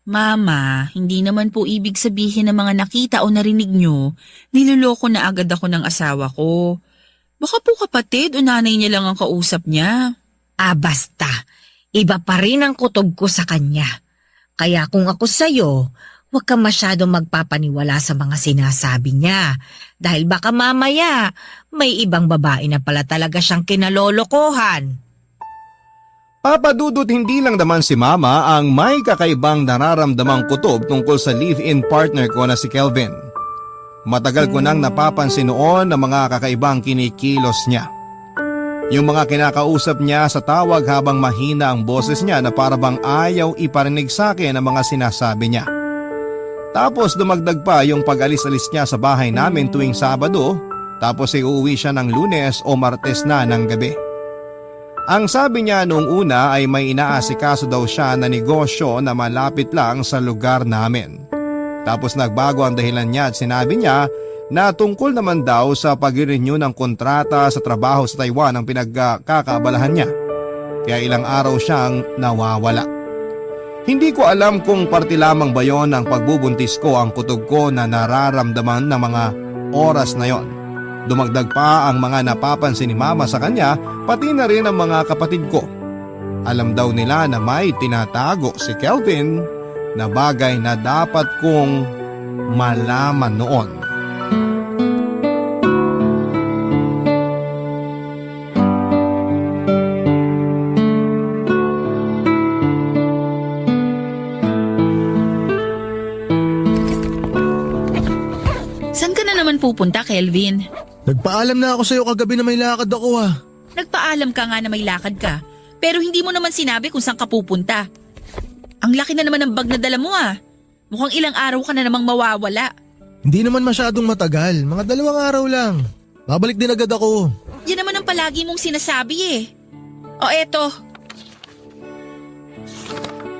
Mama, hindi naman po ibig sabihin ng mga nakita o narinig nyo, niloloko na agad ako ng asawa ko. Baka po kapatid o nanay niya lang ang kausap niya. Basta. Iba pa rin ang kutob ko sa kanya. Kaya kung ako sa'yo, huwag ka masyadong magpapaniwala sa mga sinasabi niya. Dahil baka mamaya, may ibang babae na pala talaga siyang kinalolokohan. Papa Dudut, hindi lang naman si Mama ang may kakaibang nararamdamang kutob tungkol sa live-in partner ko na si Kelvin. Matagal ko nang napapansin noon na mga kakaibang kinikilos niya. Yung mga kinakausap niya sa tawag habang mahina ang boses niya na parabang ayaw iparinig sa akin ang mga sinasabi niya. Tapos dumagdag pa yung pag-alis-alis niya sa bahay namin tuwing Sabado, tapos uuwi siya ng Lunes o Martes na ng gabi. Ang sabi niya noong una ay may inaasikaso daw siya na negosyo na malapit lang sa lugar namin. Tapos nagbago ang dahilan niya at sinabi niya na tungkol naman daw sa pag-renew ng kontrata sa trabaho sa Taiwan ang pinagkakaabalahan niya. Kaya ilang araw siyang nawawala. Hindi ko alam kung parte lamang ba yon ng pagbubuntis ko ang kutob ko na nararamdaman ng mga oras na yon. Dumagdag pa ang mga napapansin ni Mama sa kanya, pati na rin ang mga kapatid ko. Alam daw nila na may tinatago si Kelvin na bagay na dapat kong malaman noon. Saan ka na naman pupunta, Kelvin? Nagpaalam na ako sa'yo kagabi na may lakad ako Nagpaalam ka nga na may lakad ka, pero hindi mo naman sinabi kung saan ka pupunta. Ang laki na naman ng bag na dala mo Mukhang ilang araw ka na namang mawawala. Hindi naman masyadong matagal, mga 2 araw lang. Babalik din agad ako. Yan naman ang palagi mong sinasabi O eto,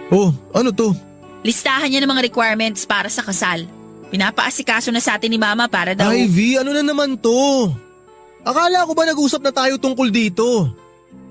Oh, ano to? listahan niya ng mga requirements para sa kasal. Pinapaasikaso na sa atin ni Mama para daw… Ivy, ano na naman to? Akala ko ba nag-usap na tayo tungkol dito?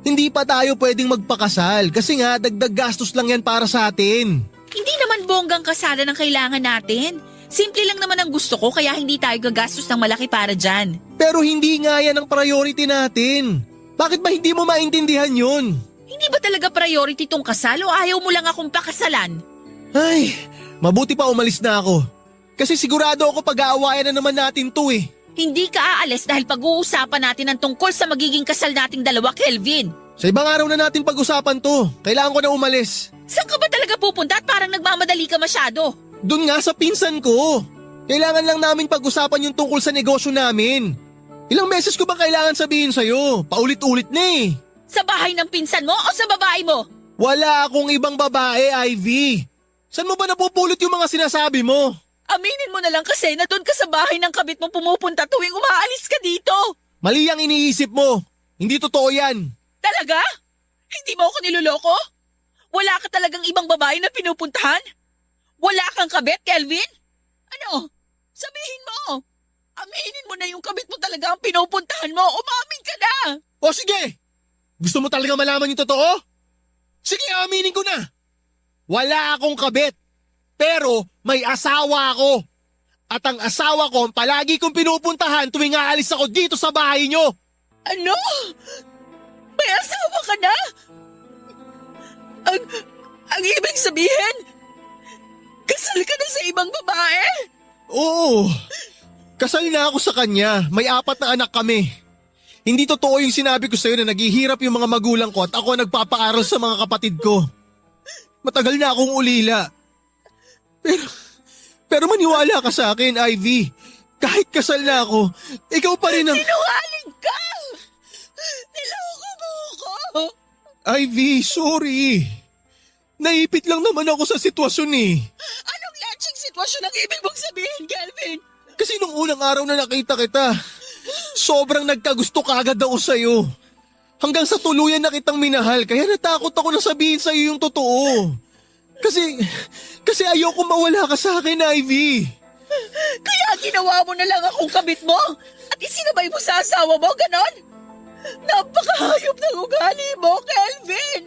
Hindi pa tayo pwedeng magpakasal kasi nga dagdag gastos lang yan para sa atin. Hindi naman bonggang kasada ng kailangan natin. Simple lang naman ang gusto ko kaya hindi tayo gagastos ng malaki para dyan. Pero hindi nga yan ang priority natin. Bakit ba hindi mo maintindihan yun? Hindi ba talaga priority tong kasal o ayaw mo lang akong pakasalan? Ay, mabuti pa umalis na ako. Kasi sigurado ako pag-aawayan na naman natin to Hindi ka aalis dahil pag-uusapan natin ang tungkol sa magiging kasal nating dalawa, Kelvin. Sa ibang araw na natin pag-usapan to. Kailangan ko na umalis. Saan ka ba talaga pupunta at parang nagmamadali ka masyado? Doon nga sa pinsan ko. Kailangan lang namin pag-usapan yung tungkol sa negosyo namin. Ilang beses ko ba kailangan sabihin sa'yo? Paulit-ulit na Sa bahay ng pinsan mo o sa babae mo? Wala akong ibang babae, Ivy. Saan mo ba napupulot yung mga sinasabi mo? Aminin mo na lang kasi na doon ka sa bahay ng kabit mo pumupunta tuwing umaalis ka dito. Mali ang iniisip mo. Hindi totoo yan. Talaga? Hindi mo ako niloloko? Wala ka talagang ibang babae na pinupuntahan? Wala kang kabit, Kelvin? Ano? Sabihin mo. Aminin mo na yung kabit mo talaga ang pinupuntahan mo. Umamin ka na. O sige. Gusto mo talaga malaman yung totoo? Sige, aminin ko na. Wala akong kabit. Pero may asawa ako. At ang asawa ko ang palagi kong pinupuntahan tuwing aalis ako dito sa bahay nyo. Ano? May asawa ka na? Ang ibig sabihin, kasal ka na sa ibang babae? Oo. Kasal na ako sa kanya. May 4 na anak kami. Hindi totoo yung sinabi ko sa'yo na naghihirap yung mga magulang ko at ako nagpapaaral sa mga kapatid ko. Matagal na akong ulila. Pero maniwala ka sa akin, Ivy. Kahit kasal na ako, ikaw pa rin ang… Sinungaling ka! Niloko mo ako! Ivy, sorry. Naipit lang naman ako sa sitwasyon Anong laching sitwasyon ang ibig mong sabihin, Kelvin? Kasi nung unang araw na nakita kita, sobrang nagkagusto kaagad ako sa'yo. Hanggang sa tuluyan na kitang minahal, kaya natakot ako na sabihin sa'yo yung totoo. Kasi ayoko mawala ka sa akin, Ivy. Kaya ginawa mo na lang akong kabit mo at isinabay mo sa asawa mo, ganon? Napakahayop ng ugali mo, Kelvin!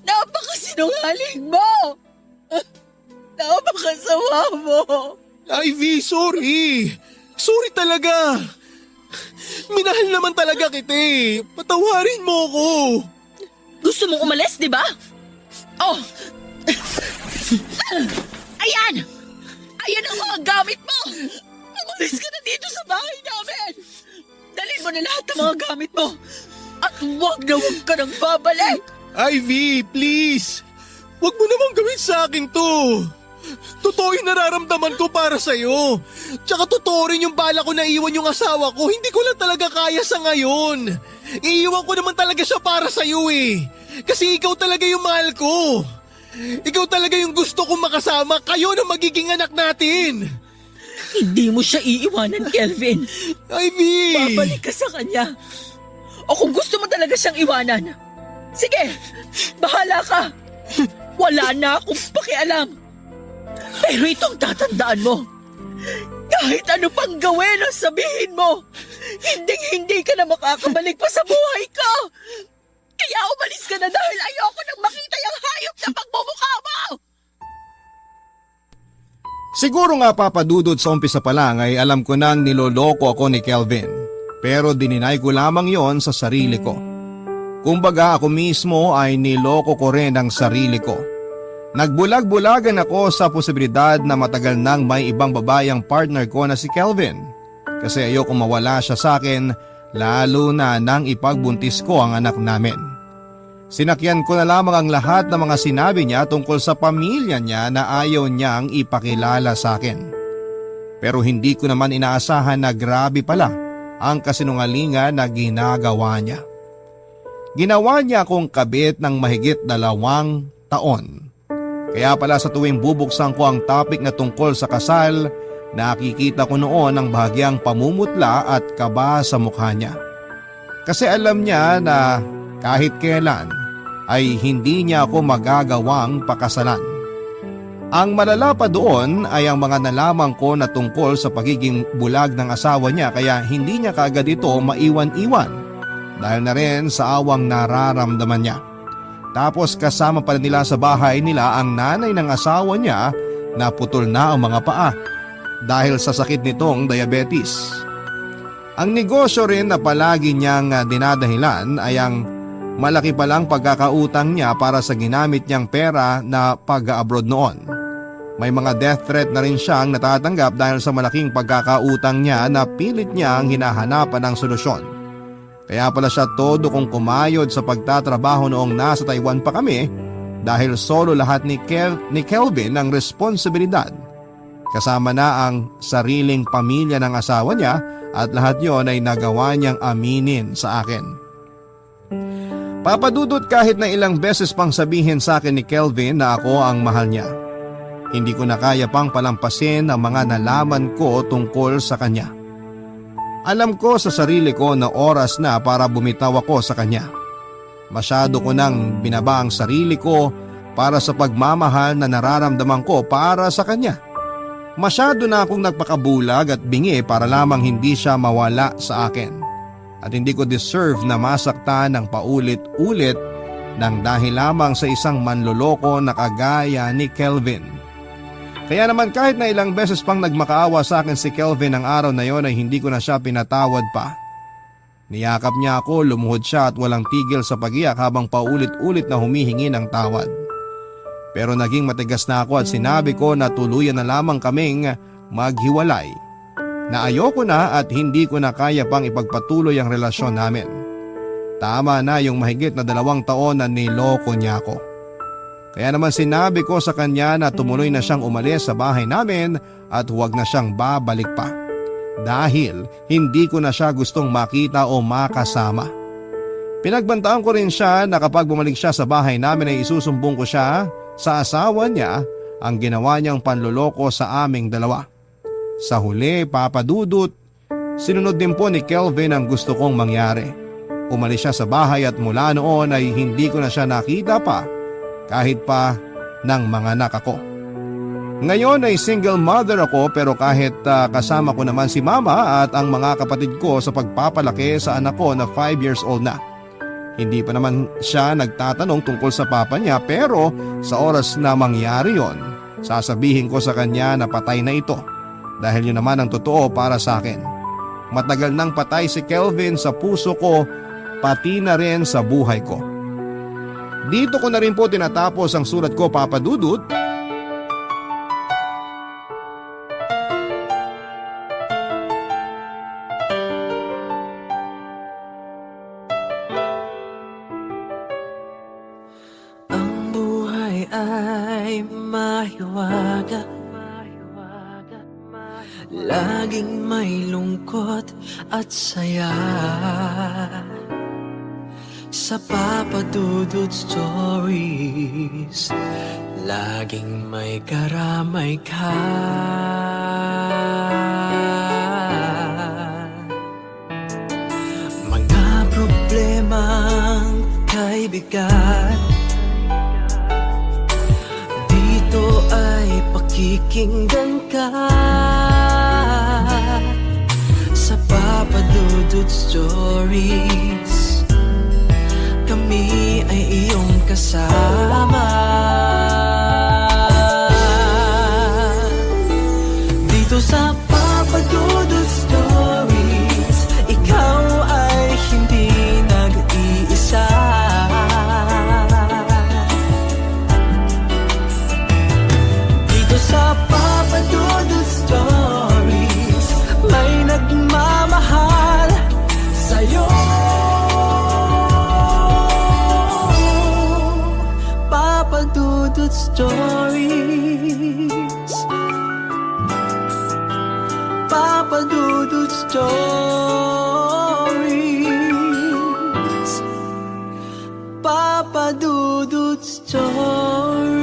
Napakasinungaling mo! Napakasawa mo! Ivy, sorry. Sorry talaga. Minahal naman talaga kita Patawarin mo ko. Gusto mong umalis, di ba? Oh! Ayan! Ayan ang mga gamit mo! Umalis ka na dito sa bahay namin! Dalhin mo na lahat ng mga gamit mo! At huwag ka nang babalik! Ivy, please. Huwag mo namang gawin sa akin to. Totoo yung nararamdaman ko para sa'yo. Tsaka totoo rin yung bala ko na iwan yung asawa ko. Hindi ko lang talaga kaya sa ngayon. Iiwan ko naman talaga siya para sa'yo eh. Kasi ikaw talaga yung mahal ko. Ikaw talaga yung gusto kong makasama. Kayo na magiging anak natin. Hindi mo siya iiwanan, Kelvin. Ivy! Babalik ka sa kanya. O kung gusto mo talaga siyang iwanan, sige, bahala ka. Wala na akong pakialam. Pero itong tatandaan mo, kahit ano pang gawin o sabihin mo, hindi ka na makakabalik pa sa buhay ko. Kaya umalis ka na dahil ayoko nang makita yung hayop na pagmumukha mo. Siguro nga papadudod sa umpisa pa lang ay alam ko nang niloloko ako ni Kelvin. Pero dininay ko lamang yon sa sarili ko. Kumbaga ako mismo ay niloko ko rin ang sarili ko. Nagbulag-bulagan ako sa posibilidad na matagal nang may ibang babayang partner ko na si Kelvin. Kasi ayoko mawala siya sa akin lalo na nang ipagbuntis ko ang anak namin. Sinakyan ko na lamang ang lahat ng mga sinabi niya tungkol sa pamilya niya na ayaw niyang ipakilala sa akin. Pero hindi ko naman inaasahan na grabe pala ang kasinungalingan na ginagawa niya. Ginawa niya akong kabit ng mahigit 2 taon. Kaya pala sa tuwing bubuksan ko ang topic na tungkol sa kasal, nakikita ko noon ang bahagyang pamumutla at kaba sa mukha niya. Kasi alam niya na kahit kailan ay hindi niya ako magagawang pakasalan. Ang malala pa doon ay ang mga nalaman ko na tungkol sa pagiging bulag ng asawa niya kaya hindi niya kaagad ito maiwan-iwan dahil na rin sa awang nararamdaman niya. Tapos kasama pa nila sa bahay nila ang nanay ng asawa niya na putol na ang mga paa dahil sa sakit nitong diabetes. Ang negosyo rin na palagi niyang dinadahilan ay ang malaki palang pagkakautang niya para sa ginamit niyang pera na pag-abroad noon. May mga death threat na rin siyang natatanggap dahil sa malaking pagkakautang niya na pilit niyang hinahanapan ng solusyon. Kaya pala siya todo kong kumayod sa pagtatrabaho noong nasa Taiwan pa kami dahil solo lahat ni Kelvin ang responsibilidad. Kasama na ang sariling pamilya ng asawa niya at lahat yon ay nagawa niyang aminin sa akin. Papadudot kahit na ilang beses pang sabihin sa akin ni Kelvin na ako ang mahal niya. Hindi ko na kaya pang palampasin ang mga nalaman ko tungkol sa kanya. Alam ko sa sarili ko na oras na para bumitaw ako sa kanya. Masyado ko nang binaba ang sarili ko para sa pagmamahal na nararamdaman ko para sa kanya. Masyado na akong nagpakabulag at bingi para lamang hindi siya mawala sa akin. At hindi ko deserve na masaktan ng paulit-ulit nang dahil lamang sa isang manloloko na kagaya ni Kelvin. Kaya naman kahit na ilang beses pang nagmakaawa sa akin si Kelvin ang araw na yon ay hindi ko na siya pinatawad pa. Niyakap niya ako, lumuhod siya at walang tigil sa pagiyak habang paulit-ulit na humihingi ng tawad. Pero naging matigas na ako at sinabi ko na tuluyan na lamang kaming maghiwalay. Na ayoko na at hindi ko na kaya pang ipagpatuloy ang relasyon namin. Tama na yung mahigit na 2 taon na niloko niya ako. Kaya naman sinabi ko sa kanya na tumuloy na siyang umalis sa bahay namin at huwag na siyang babalik pa. Dahil hindi ko na siya gustong makita o makasama. Pinagbantaan ko rin siya na kapag bumalik siya sa bahay namin ay isusumbong ko siya sa asawa niya ang ginawa niyang panloloko sa aming dalawa. Sa huli, papadudot, sinunod din po ni Kelvin ang gusto kong mangyari. Umalis siya sa bahay at mula noon ay hindi ko na siya nakita pa kahit pa ng mga anak ako. Ngayon ay single mother ako pero kahit kasama ko naman si mama at ang mga kapatid ko sa pagpapalaki sa anak ko na 5 years old na. Hindi pa naman siya nagtatanong tungkol sa papa niya pero sa oras na mangyari yon, sasabihin ko sa kanya na patay na ito dahil yun naman ang totoo para sa akin. Matagal nang patay si Kelvin sa puso ko pati na rin sa buhay ko. Dito ko na rin po tinatapos ang sulat ko, Papa Dudut. Ang buhay ay mahiwaga, laging may lungkot at saya. Sa Papa Dudut Stories, laging may karamay ka. Mga problemang kay bigat, dito ay pakikinggan ka. Sa Papa Dudut Stories, kami ay iyong kasama. Dito sa Papa Dudut Stories, ikaw ay hindi nag-iisa. Dito sa Papa Dudut Stories, may nagmamahal sa'yo. Papa Dudut Stories, Papa Dudut Stories, Papa Dudut Stories.